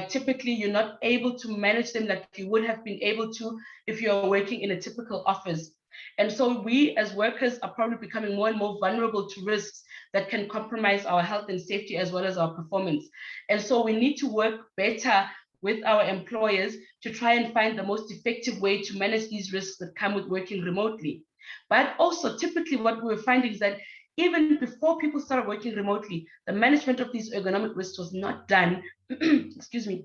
typically you're not able to manage them like you would have been able to if you're working in a typical office. And so we as workers are probably becoming more and more vulnerable to risks that can compromise our health and safety as well as our performance. And so we need to work better with our employers to try and find the most effective way to manage these risks that come with working remotely. But also typically what we were finding is that even before people started working remotely, the management of these ergonomic risks was not done, excuse me,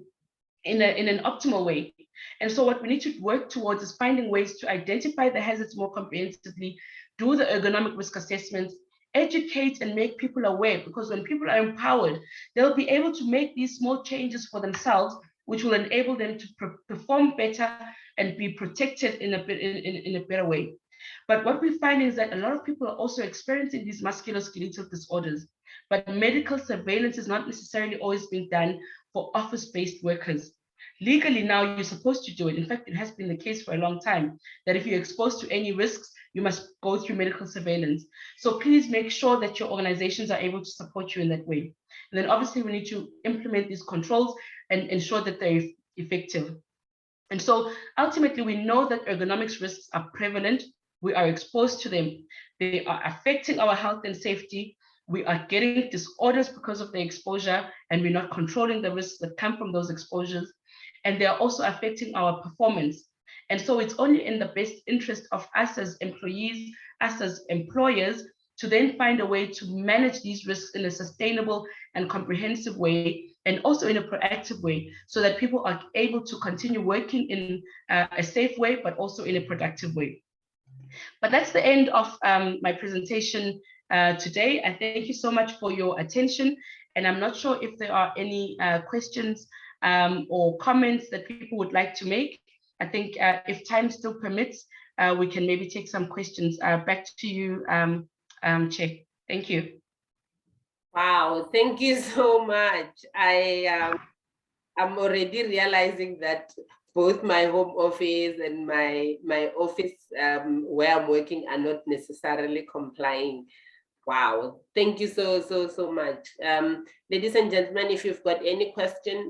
in an optimal way. And so what we need to work towards is finding ways to identify the hazards more comprehensively, do the ergonomic risk assessments, educate and make people aware, because when people are empowered, they'll be able to make these small changes for themselves, which will enable them to perform better and be protected in a better way. But what we find is that a lot of people are also experiencing these musculoskeletal disorders, but medical surveillance is not necessarily always being done for office-based workers. Legally now, you're supposed to do it. In fact, it has been the case for a long time that if you're exposed to any risks, you must go through medical surveillance. So please make sure that your organizations are able to support you in that way. And then obviously we need to implement these controls and ensure that they're effective. And so ultimately, we know that ergonomics risks are prevalent. We are exposed to them. They are affecting our health and safety. We are getting disorders because of the exposure, and we're not controlling the risks that come from those exposures. And they are also affecting our performance. And so it's only in the best interest of us as employees, us as employers, to then find a way to manage these risks in a sustainable and comprehensive way, and also in a proactive way, so that people are able to continue working in a safe way, but also in a productive way. But that's the end of my presentation today. I thank you so much for your attention. And I'm not sure if there are any questions or comments that people would like to make. I think if time still permits, we can maybe take some questions. Back to you, Chair. Thank you. Wow, thank you so much. I'm already realizing that both my home office and my office where I'm working are not necessarily complying. Wow, thank you so much. Ladies and gentlemen, if you've got any question,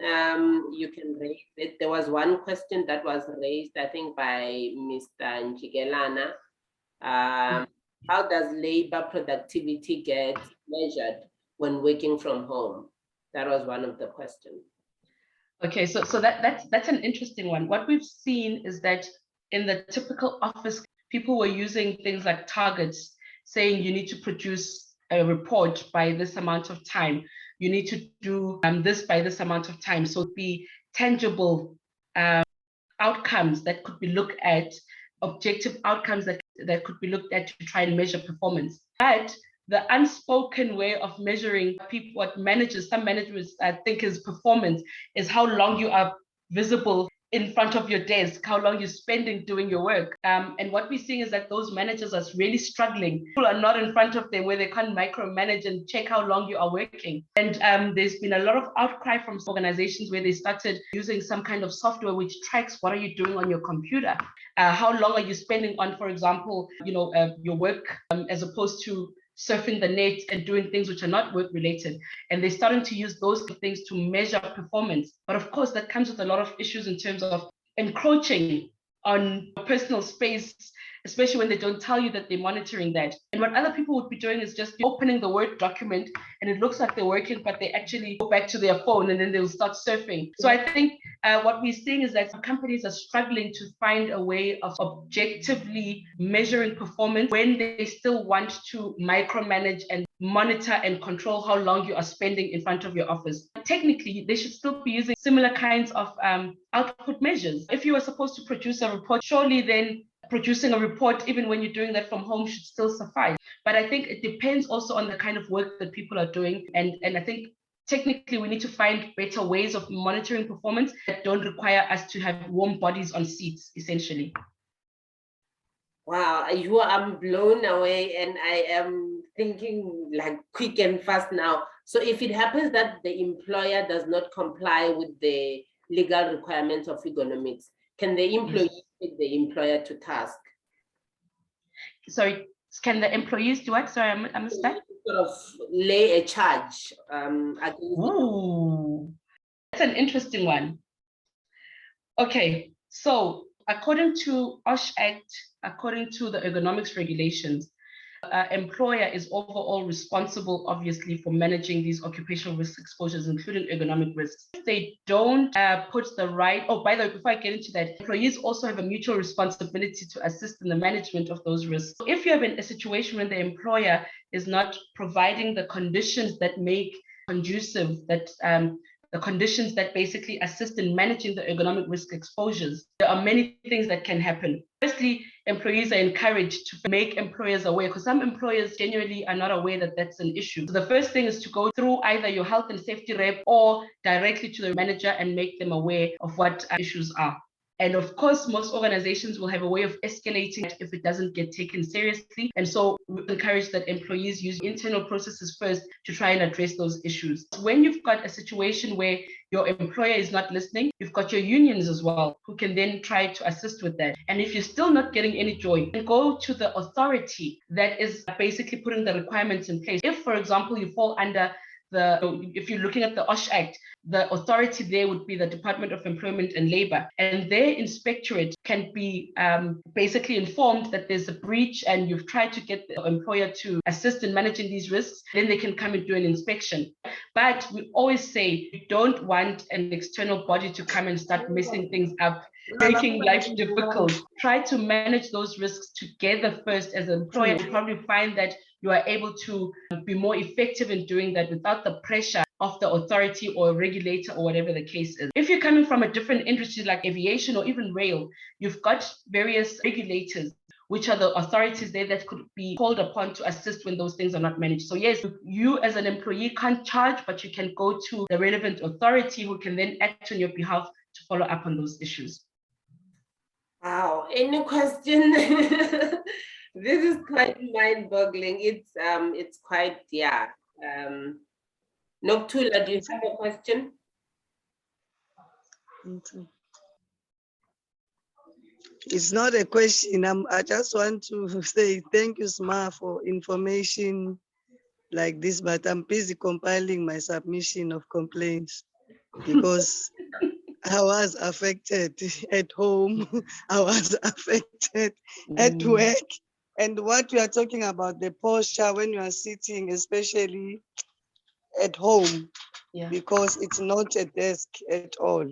you can raise it. There was one question that was raised, I think, by Mr. Njigelana. How does labor productivity get measured when working from home? That was one of the questions. Okay, so that's an interesting one. What we've seen is that in the typical office, people were using things like targets, saying you need to produce a report by this amount of time. You need to do this by this amount of time. So it'd be tangible outcomes that could be looked at, objective outcomes that could be looked at to try and measure performance. But the unspoken way of measuring people, what managers, some managers think is performance, is how long you are visible in front of your desk, how long you're spending doing your work. And what we're seeing is that those managers are really struggling. People are not in front of them where they can't micromanage and check how long you are working. And there's been a lot of outcry from organizations where they started using some kind of software which tracks what are you doing on your computer. How long are you spending on, for example, your work, as opposed to surfing the net and doing things which are not work related. And they're starting to use those things to measure performance. But of course, that comes with a lot of issues in terms of encroaching on personal space, especially when they don't tell you that they're monitoring that. And what other people would be doing is just opening the Word document and it looks like they're working, but they actually go back to their phone and then they'll start surfing. So I think what we're seeing is that companies are struggling to find a way of objectively measuring performance when they still want to micromanage and monitor and control how long you are spending in front of your office. Technically, they should still be using similar kinds of output measures. If you are supposed to produce a report, surely then producing a report, even when you're doing that from home, should still suffice. But I think it depends also on the kind of work that people are doing. And I think technically we need to find better ways of monitoring performance that don't require us to have warm bodies on seats, essentially. Wow, I'm blown away and I am thinking like quick and fast now. So if it happens that the employer does not comply with the legal requirements of ergonomics, can the employee take the employer to task? sorry, can the employees do what? Sorry, I missed that. Sort of lay a charge against. Ooh, that's an interesting one. Okay, so according to OSH Act, according to the Ergonomics Regulations, employer is overall responsible, obviously, for managing these occupational risk exposures, including ergonomic risks. If they don't put the right, oh, by the way, before I get into that, employees also have a mutual responsibility to assist in the management of those risks. So if you have a situation when the employer is not providing the conditions that make conducive, that the conditions that basically assist in managing the ergonomic risk exposures, there are many things that can happen. Firstly, employees are encouraged to make employers aware, because some employers genuinely are not aware that that's an issue. So the first thing is to go through either your health and safety rep or directly to the manager and make them aware of what issues are. And of course, most organizations will have a way of escalating it if it doesn't get taken seriously. And so we encourage that employees use internal processes first to try and address those issues. When you've got a situation where your employer is not listening, you've got your unions as well, who can then try to assist with that. And if you're still not getting any joy, then go to the authority that is basically putting the requirements in place. If, for example, you fall under if you're looking at the OSH Act, the authority there would be the Department of Employment and Labor, and their inspectorate can be basically informed that there's a breach and you've tried to get the employer to assist in managing these risks, then they can come and do an inspection. But we always say you don't want an external body to come and start messing things up, making life difficult. Try to manage those risks together first as an employer. You'll probably find that you are able to be more effective in doing that without the pressure of the authority or regulator or whatever the case is. If you're coming from a different industry like aviation or even rail, you've got various regulators, which are the authorities there that could be called upon to assist when those things are not managed. So yes, you as an employee can't charge, but you can go to the relevant authority who can then act on your behalf to follow up on those issues. Wow, any question? This is quite mind-boggling. It's quite, yeah. Noktula, do you have a question? It's not a question. I just want to say thank you, Sma, for information like this, but I'm busy compiling my submission of complaints because I was affected at home. I was affected at work. And what we are talking about, the posture when you are sitting, especially at home, because it's not a desk at all.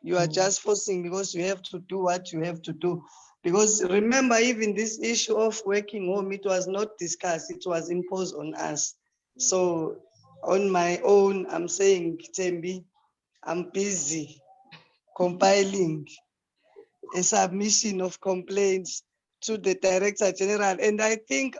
You are just forcing because you have to do what you have to do. Because remember, even this issue of working home, it was not discussed, it was imposed on us. So on my own, I'm saying, Tembi, I'm busy compiling a submission of complaints to the Director General. And I think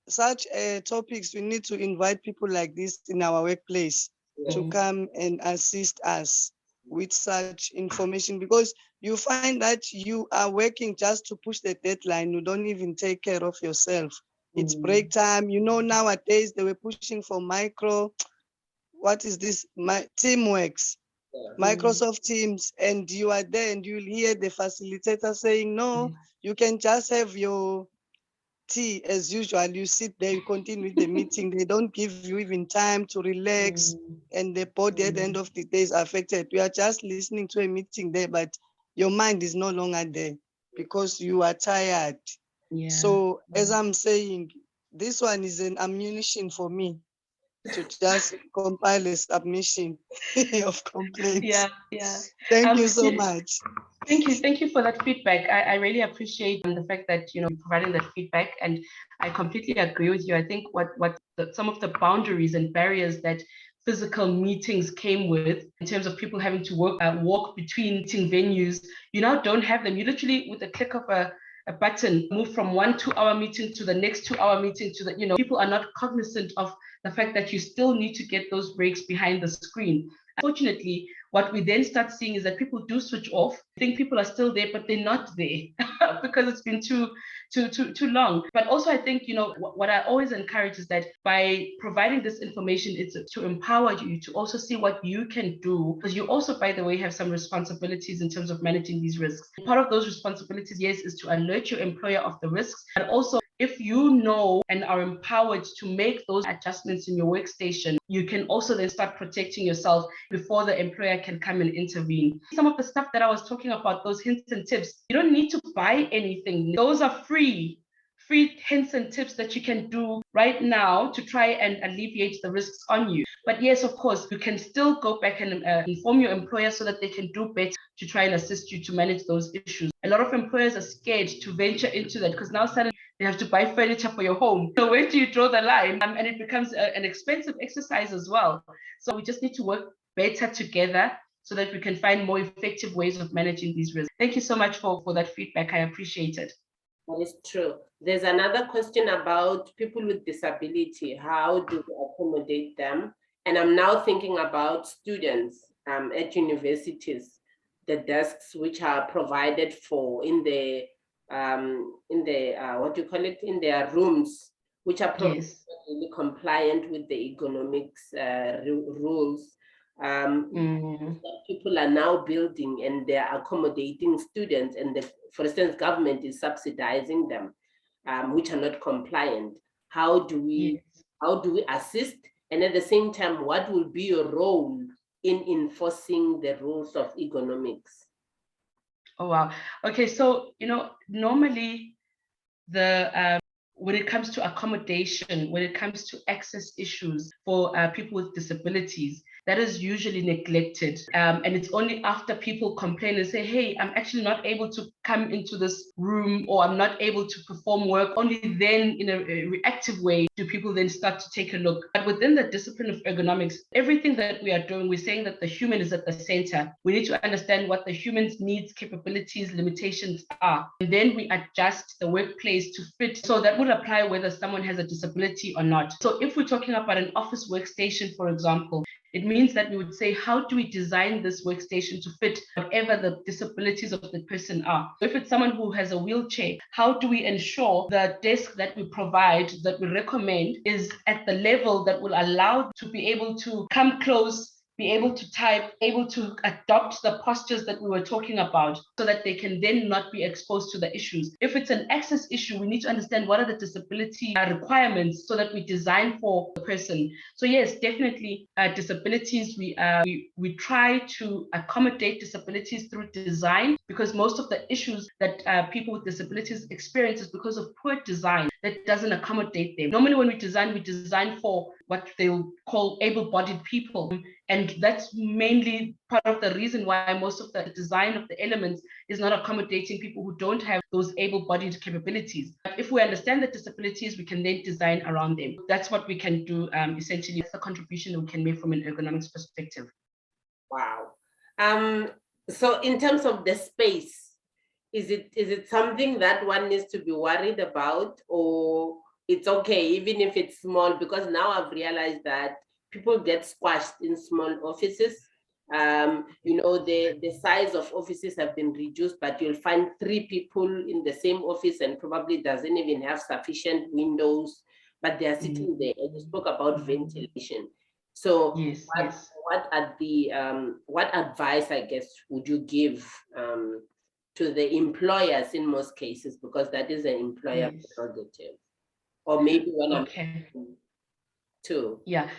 such topics, we need to invite people like this in our workplace to come and assist us with such information, because you find that you are working just to push the deadline. You don't even take care of yourself. It's break time. You know, nowadays they were pushing for what is this? Teamworks, Microsoft Teams, and you are there and you'll hear the facilitator saying, no, you can just have your tea as usual. You sit there, you continue with the meeting. They don't give you even time to relax, and the body at the end of the day is affected. You are just listening to a meeting there, but your mind is no longer there because you are tired. So as I'm saying, this one is an ammunition for me to just compile a submission of complaints. Thank you so much. Thank you for that feedback. I really appreciate the fact that you're providing that feedback, and I completely agree with you. I think some of the boundaries and barriers that physical meetings came with, in terms of people having to walk between meeting venues, you now don't have them. You literally, with the click of a button, move from 1 2-hour meeting to the next 2-hour meeting to the, people are not cognizant of the fact that you still need to get those breaks behind the screen. Unfortunately, what we then start seeing is that people do switch off. I think people are still there, but they're not there because it's been too long. But also, I think, what I always encourage is that by providing this information, it's to empower you to also see what you can do, because you also, by the way, have some responsibilities in terms of managing these risks. Part of those responsibilities, yes, is to alert your employer of the risks, but also if you know and are empowered to make those adjustments in your workstation, you can also then start protecting yourself before the employer can come and intervene. Some of the stuff that I was talking about, those hints and tips, you don't need to buy anything. Those are free hints and tips that you can do right now to try and alleviate the risks on you. But yes, of course, you can still go back and inform your employer so that they can do better to try and assist you to manage those issues. A lot of employers are scared to venture into that because now suddenly they have to buy furniture for your home. So where do you draw the line? And it becomes an expensive exercise as well. So we just need to work better together so that we can find more effective ways of managing these risks. Thank you so much for that feedback. I appreciate it. That is true. There's another question about people with disability. How do we accommodate them? And I'm now thinking about students at universities, the desks which are provided for in the what do you call it, in their rooms, which are really compliant with the ergonomics rules. People are now building and they're accommodating students, and for instance, government is subsidizing them, which are not compliant. How do we assist? And at the same time, what will be your role in enforcing the rules of ergonomics? Oh, wow. Okay, so, normally when it comes to accommodation, when it comes to access issues for people with disabilities, that is usually neglected. And it's only after people complain and say, hey, I'm actually not able to come into this room, or I'm not able to perform work, only then in a reactive way do people then start to take a look. But within the discipline of ergonomics, everything that we are doing, we're saying that the human is at the center. We need to understand what the human's needs, capabilities, limitations are. And then we adjust the workplace to fit. So that would apply whether someone has a disability or not. So if we're talking about an office workstation, for example, it means that we would say, how do we design this workstation to fit whatever the disabilities of the person are? So if it's someone who has a wheelchair, how do we ensure the desk that we provide, that we recommend, is at the level that will allow to be able to come close, be able to type, able to adopt the postures that we were talking about, so that they can then not be exposed to the issues. If it's an access issue, we need to understand what are the disability requirements so that we design for the person. So yes, definitely disabilities, we try to accommodate disabilities through design, because most of the issues that people with disabilities experience is because of poor design that doesn't accommodate them. Normally when we design for what they'll call able-bodied people. And that's mainly part of the reason why most of the design of the elements is not accommodating people who don't have those able-bodied capabilities. But if we understand the disabilities, we can then design around them. That's what we can do, essentially. That's the contribution we can make from an ergonomics perspective. Wow. So in terms of the space, is it something that one needs to be worried about, or it's okay even if it's small? Because now I've realized that people get squashed in small offices. The size of offices have been reduced, but you'll find 3 people in the same office and probably doesn't even have sufficient windows, but they're sitting there. And you spoke about ventilation. So what advice, I guess, would you give to the employers in most cases, because that is an employer prerogative? Or maybe one too. Yeah.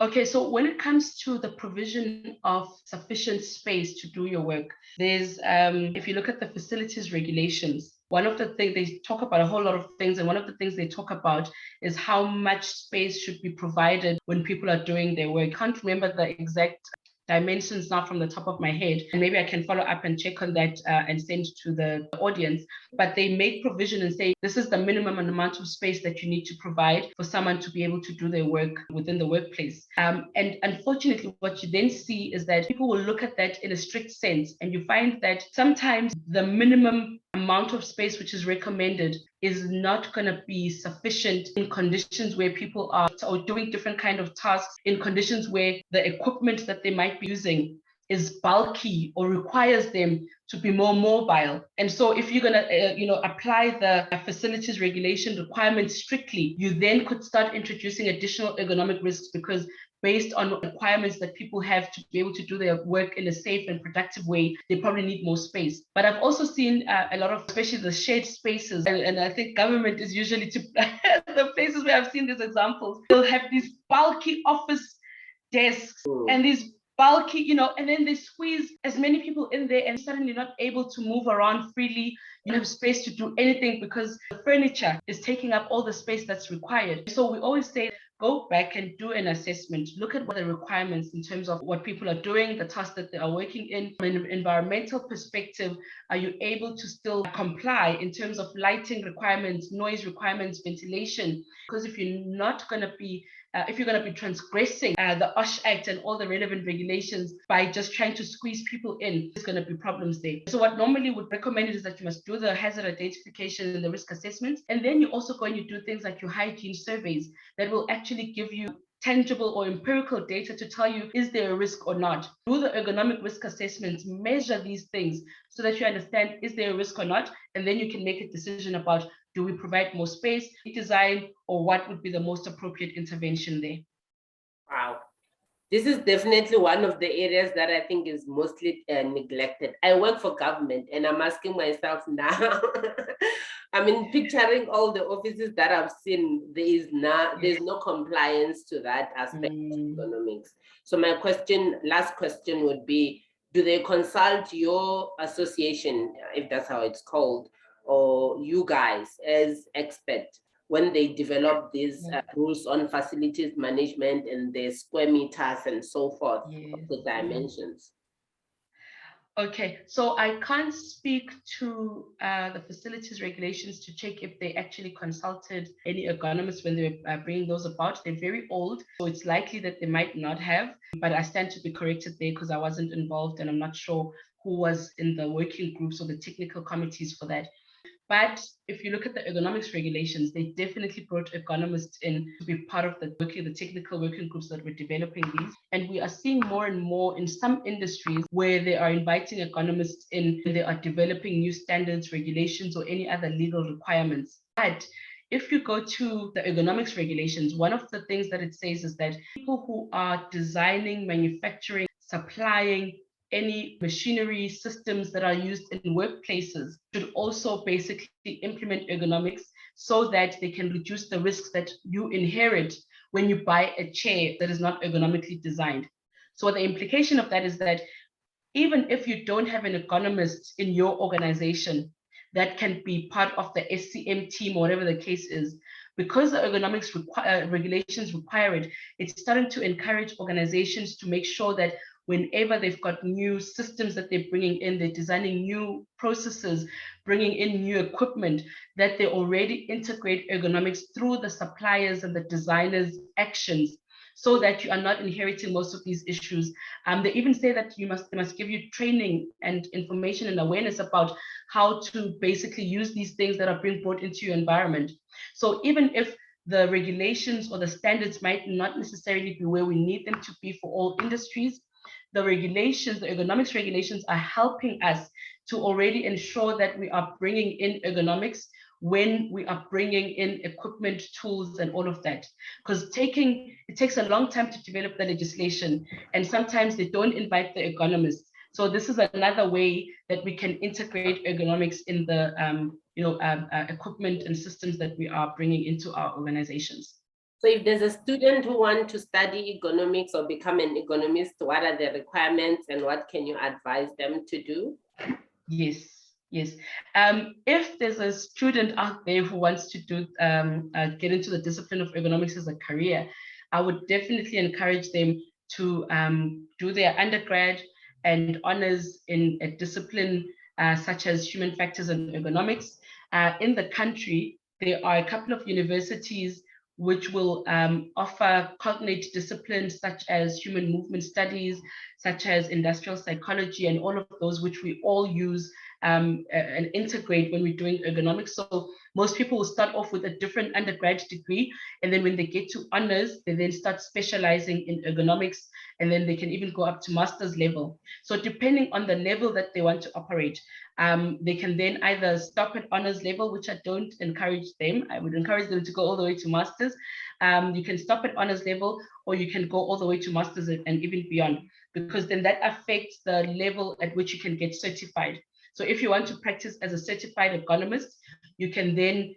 Okay, so when it comes to the provision of sufficient space to do your work, there's, if you look at the facilities regulations, one of the things they talk about, a whole lot of things, and one of the things they talk about is how much space should be provided when people are doing their work. I can't remember the exact dimensions now from the top of my head, and maybe I can follow up and check on that and send to the audience. But they make provision and say this is the minimum amount of space that you need to provide for someone to be able to do their work within the workplace. And unfortunately, what you then see is that people will look at that in a strict sense, and you find that sometimes the minimum amount of space which is recommended is not going to be sufficient in conditions where people are doing different kind of tasks, in conditions where the equipment that they might be using is bulky or requires them to be more mobile. And so if you're going to apply the facilities regulation requirements strictly, you then could start introducing additional ergonomic risks, because based on requirements that people have to be able to do their work in a safe and productive way, they probably need more space. But I've also seen a lot of, especially the shared spaces, and I think government is usually the places where I've seen these examples. They'll have these bulky office desks and these bulky, and then they squeeze as many people in there, and suddenly not able to move around freely. You don't have space to do anything because the furniture is taking up all the space that's required. So we always say, go back and do an assessment. Look at what the requirements in terms of what people are doing, the tasks that they are working in. From an environmental perspective, are you able to still comply in terms of lighting requirements, noise requirements, ventilation? Because if you're not going to be if you're going to be transgressing the OSH Act and all the relevant regulations by just trying to squeeze people in, there's going to be problems there. So what normally would recommend is that you must do the hazard identification and the risk assessment. And then you also go and you do things like your hygiene surveys that will actually give you tangible or empirical data to tell you, is there a risk or not? Do the ergonomic risk assessments, measure these things so that you understand, is there a risk or not? And then you can make a decision about, do we provide more space, design, or what would be the most appropriate intervention there? Wow. This is definitely one of the areas that I think is mostly neglected. I work for government and I'm asking myself now, I mean, picturing all the offices that I've seen, there's no compliance to that aspect of ergonomics. So my last question would be, do they consult your association, if that's how it's called, or you guys as experts when they develop these rules on facilities management and the square meters and so forth, the dimensions? Okay, so I can't speak to the facilities regulations to check if they actually consulted any ergonomists when they were bringing those about. They're very old, so it's likely that they might not have, but I stand to be corrected there because I wasn't involved and I'm not sure who was in the working groups or the technical committees for that. But if you look at the ergonomics regulations, they definitely brought ergonomists in to be part of the technical working groups that were developing these. And we are seeing more and more in some industries where they are inviting ergonomists in, they are developing new standards, regulations, or any other legal requirements. But if you go to the ergonomics regulations, one of the things that it says is that people who are designing, manufacturing, supplying any machinery systems that are used in workplaces should also basically implement ergonomics so that they can reduce the risks that you inherit when you buy a chair that is not ergonomically designed. So the implication of that is that even if you don't have an ergonomist in your organization that can be part of the SCM team or whatever the case is, because the ergonomics regulations require it, it's starting to encourage organizations to make sure that whenever they've got new systems that they're bringing in, they're designing new processes, bringing in new equipment, that they already integrate ergonomics through the suppliers and the designers' actions, so that you are not inheriting most of these issues. They even say that they must give you training and information and awareness about how to basically use these things that are being brought into your environment. So even if the regulations or the standards might not necessarily be where we need them to be for all industries, the regulations, the ergonomics regulations are helping us to already ensure that we are bringing in ergonomics when we are bringing in equipment, tools, and all of that. Because it takes a long time to develop the legislation, and sometimes they don't invite the ergonomists. So this is another way that we can integrate ergonomics in the equipment and systems that we are bringing into our organizations. So if there's a student who wants to study ergonomics or become an ergonomist, what are the requirements and what can you advise them to do? Yes. If there's a student out there who wants to do get into the discipline of ergonomics as a career, I would definitely encourage them to do their undergrad and honors in a discipline such as human factors and ergonomics. In the country, there are a couple of universities which will offer cognate disciplines such as human movement studies, such as industrial psychology, and all of those which we all use and integrate when we're doing ergonomics. So most people will start off with a different undergrad degree, and then when they get to honors, they then start specializing in ergonomics, and then they can even go up to master's level. So depending on the level that they want to operate, they can then either stop at honors level, which I don't encourage them. I would encourage them to go all the way to masters. You can stop at honors level, or you can go all the way to masters and even beyond, because then that affects the level at which you can get certified. So if you want to practice as a certified ergonomist, you can then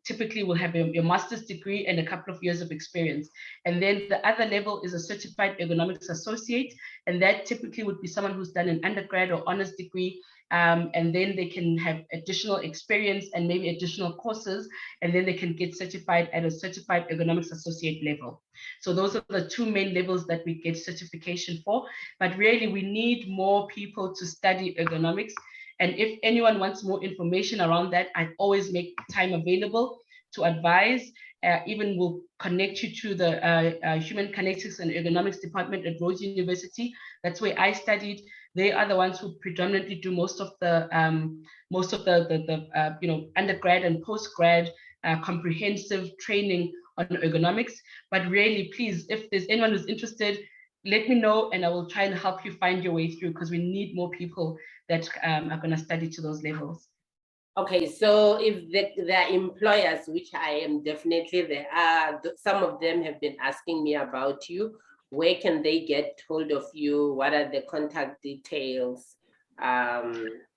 typically will have your master's degree and a couple of years of experience. And then the other level is a certified ergonomics associate. And that typically would be someone who's done an undergrad or honors degree. And then they can have additional experience and maybe additional courses, and then they can get certified at a certified ergonomics associate level. So those are the two main levels that we get certification for. But really, we need more people to study ergonomics. And if anyone wants more information around that, I always make time available to advise. Even will connect you to the Human Kinetics and Ergonomics Department at Rhodes University. That's where I studied. They are the ones who predominantly do most of the undergrad and postgrad comprehensive training on ergonomics. But really, please, if there's anyone who's interested, let me know, and I will try and help you find your way through, because we need more people that are going to study to those levels. Okay, so if the employers, which I am definitely, there are, some of them have been asking me about you. Where can they get hold of you? What are the contact details?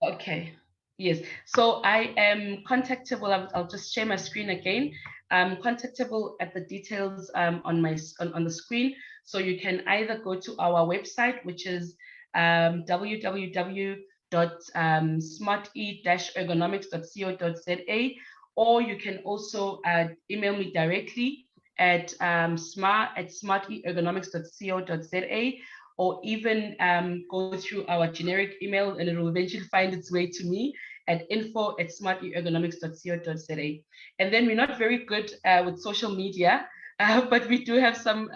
Okay, yes. So I am contactable. I'll just share my screen again. I'm contactable at the details on the screen. So you can either go to our website, which is www.smarte-ergonomics.co.za, or you can also email me directly at sma@smarteergonomics.co.za, or even go through our generic email, and it will eventually find its way to me at info@smarteergonomics.co.za. And then we're not very good with social media, but we do have some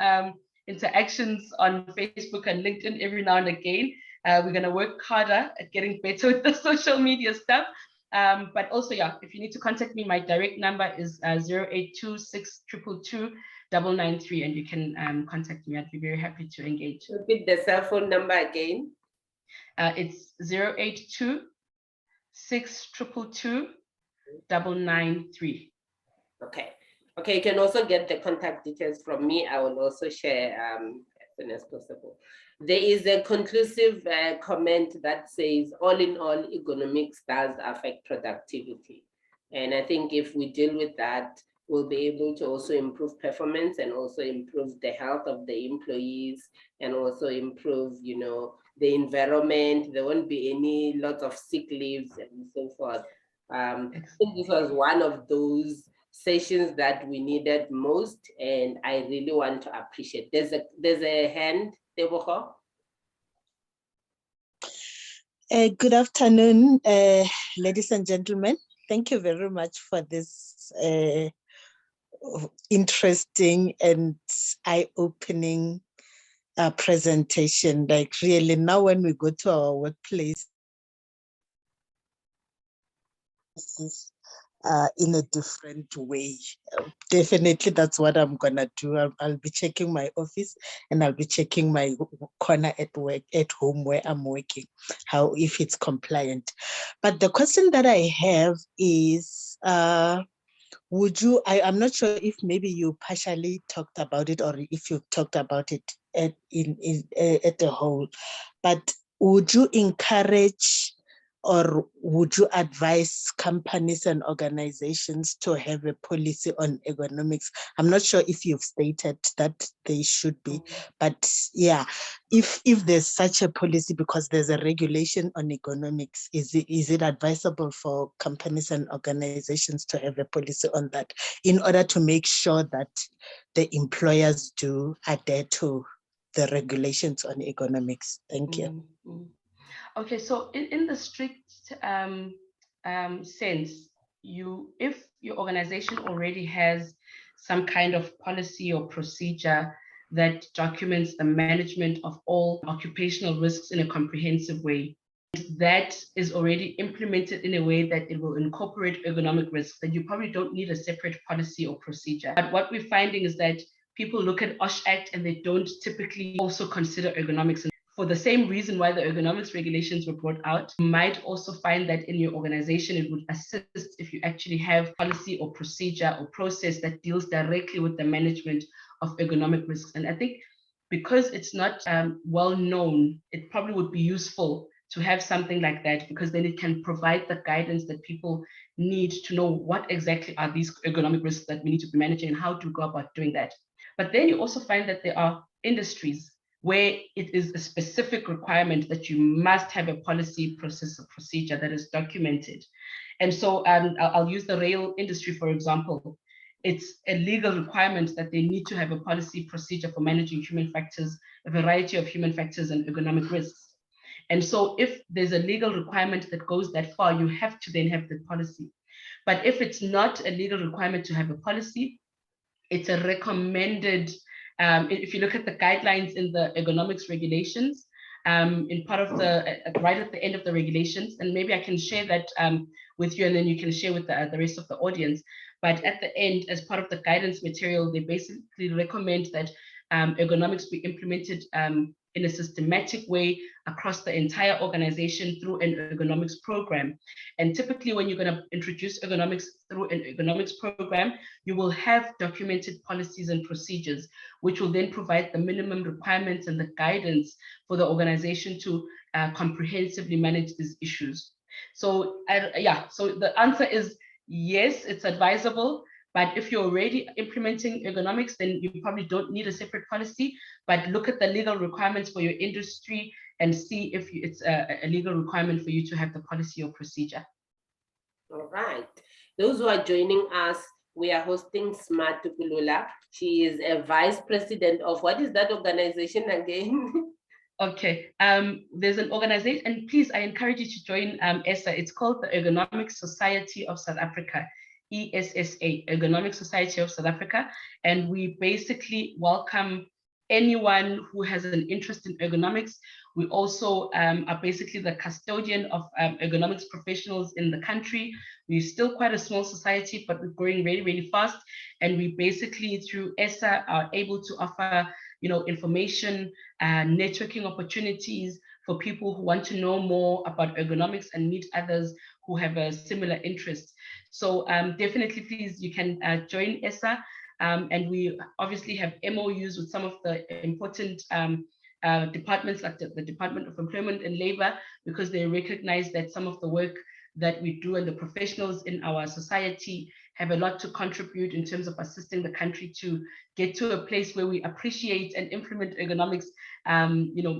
interactions on Facebook and LinkedIn every now and again. We're going to work harder at getting better with the social media stuff. But also, yeah, if you need to contact me, my direct number is 0826222993, and you can contact me. I'd be very happy to engage. Repeat the cell phone number again. It's 0826222993. Okay. Okay, you can also get the contact details from me. I will also share as soon as possible. There is a conclusive comment that says, all in all, ergonomics does affect productivity. And I think if we deal with that, we'll be able to also improve performance and also improve the health of the employees, and also improve, you know, the environment. There won't be any lot of sick leaves and so forth. I think this was one of those sessions that we needed most, and I really want to appreciate. There's a hand, Tebogo. Good afternoon, ladies and gentlemen. Thank you very much for this interesting and eye-opening presentation. Like, really, now when we go to our workplace, in a different way. Definitely, that's what I'm gonna do. I'll be checking my office, and I'll be checking my corner at work, at home where I'm working, how, if it's compliant. But the question that I have is, would you, I'm not sure if maybe you partially talked about it, or if you talked about it at the whole, but would you encourage, or would you advise companies and organizations to have a policy on ergonomics? I'm not sure if you've stated that they should be, but yeah, if there's such a policy, because there's a regulation on ergonomics, is it advisable for companies and organizations to have a policy on that, in order to make sure that the employers do adhere to the regulations on ergonomics? Thank you. Okay, so in the strict sense, if your organization already has some kind of policy or procedure that documents the management of all occupational risks in a comprehensive way, that is already implemented in a way that it will incorporate ergonomic risks, then you probably don't need a separate policy or procedure. But what we're finding is that people look at OSH Act and they don't typically also consider ergonomics. And for the same reason why the ergonomics regulations were brought out, you might also find that in your organization, it would assist if you actually have policy or procedure or process that deals directly with the management of ergonomic risks. And I think because it's not well known, it probably would be useful to have something like that, because then it can provide the guidance that people need to know what exactly are these ergonomic risks that we need to be managing and how to go about doing that. But then you also find that there are industries where it is a specific requirement that you must have a policy, process, or procedure that is documented. And so I'll use the rail industry, for example. It's a legal requirement that they need to have a policy procedure for managing human factors, a variety of human factors and ergonomic risks. And so if there's a legal requirement that goes that far, you have to then have the policy. But if it's not a legal requirement to have a policy, it's a recommended, if you look at the guidelines in the ergonomics regulations, in part of the, right at the end of the regulations, and maybe I can share that with you and then you can share with the rest of the audience. But at the end, as part of the guidance material, they basically recommend that ergonomics be implemented in a systematic way across the entire organization through an ergonomics program. And typically when you're going to introduce ergonomics through an ergonomics program, you will have documented policies and procedures, which will then provide the minimum requirements and the guidance for the organization to comprehensively manage these issues. So yeah, so the answer is yes, it's advisable. But if you're already implementing ergonomics, then you probably don't need a separate policy, but look at the legal requirements for your industry and see if it's a legal requirement for you to have the policy or procedure. All right. Those who are joining us, we are hosting Sma Ngcamu-Tukulula. She is a vice president of, what is that organization again? Okay, there's an organization, and please, I encourage you to join ESSA. It's called the Ergonomics Society of South Africa. ESSA, Ergonomics Society of South Africa, and we basically welcome anyone who has an interest in ergonomics. We also are basically the custodian of ergonomics professionals in the country. We're still quite a small society, but we're growing really, really fast. And we basically, through ESSA, are able to offer, information, networking opportunities for people who want to know more about ergonomics and meet others who have a similar interest. So definitely, please, you can join ESSA. And we obviously have MOUs with some of the important departments, like the Department of Employment and Labor, because they recognize that some of the work that we do and the professionals in our society have a lot to contribute in terms of assisting the country to get to a place where we appreciate and implement ergonomics,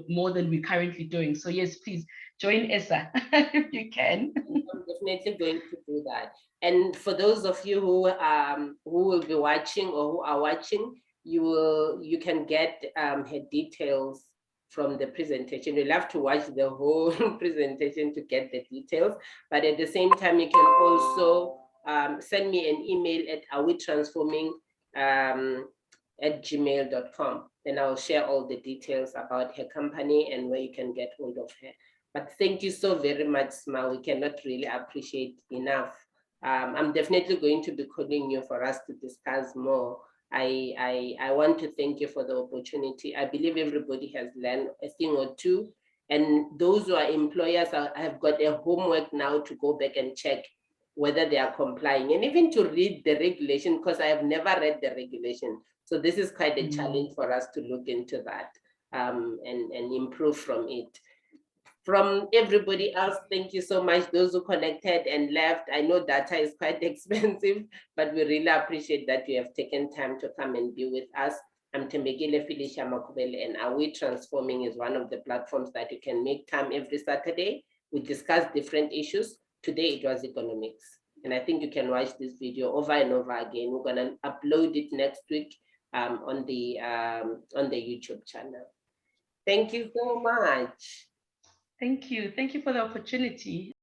more than we're currently doing. So yes, please join ESSA if you can. I'm definitely going to do that. And for those of you who will be watching or who are watching, you can get her details from the presentation. You'll have to watch the whole presentation to get the details. But at the same time, you can also send me an email at awetransforming@gmail.com. Then I'll share all the details about her company and where you can get hold of her. But thank you so very much, Sma. We cannot really appreciate enough. I'm definitely going to be calling you for us to discuss more. I want to thank you for the opportunity. I believe everybody has learned a thing or two. And those who are employers have got a homework now to go back and check whether they are complying, and even to read the regulation, because I have never read the regulation. So this is quite a challenge for us to look into that and improve from it. From everybody else, thank you so much. Those who connected and left, I know data is quite expensive, but we really appreciate that you have taken time to come and be with us. I'm Tembegile Felicia Makubele, and Are We Transforming is one of the platforms that you can make time every Saturday. We discuss different issues. Today it was economics. And I think you can watch this video over and over again. We're gonna upload it next week on the YouTube channel. Thank you so much. Thank you. Thank you for the opportunity.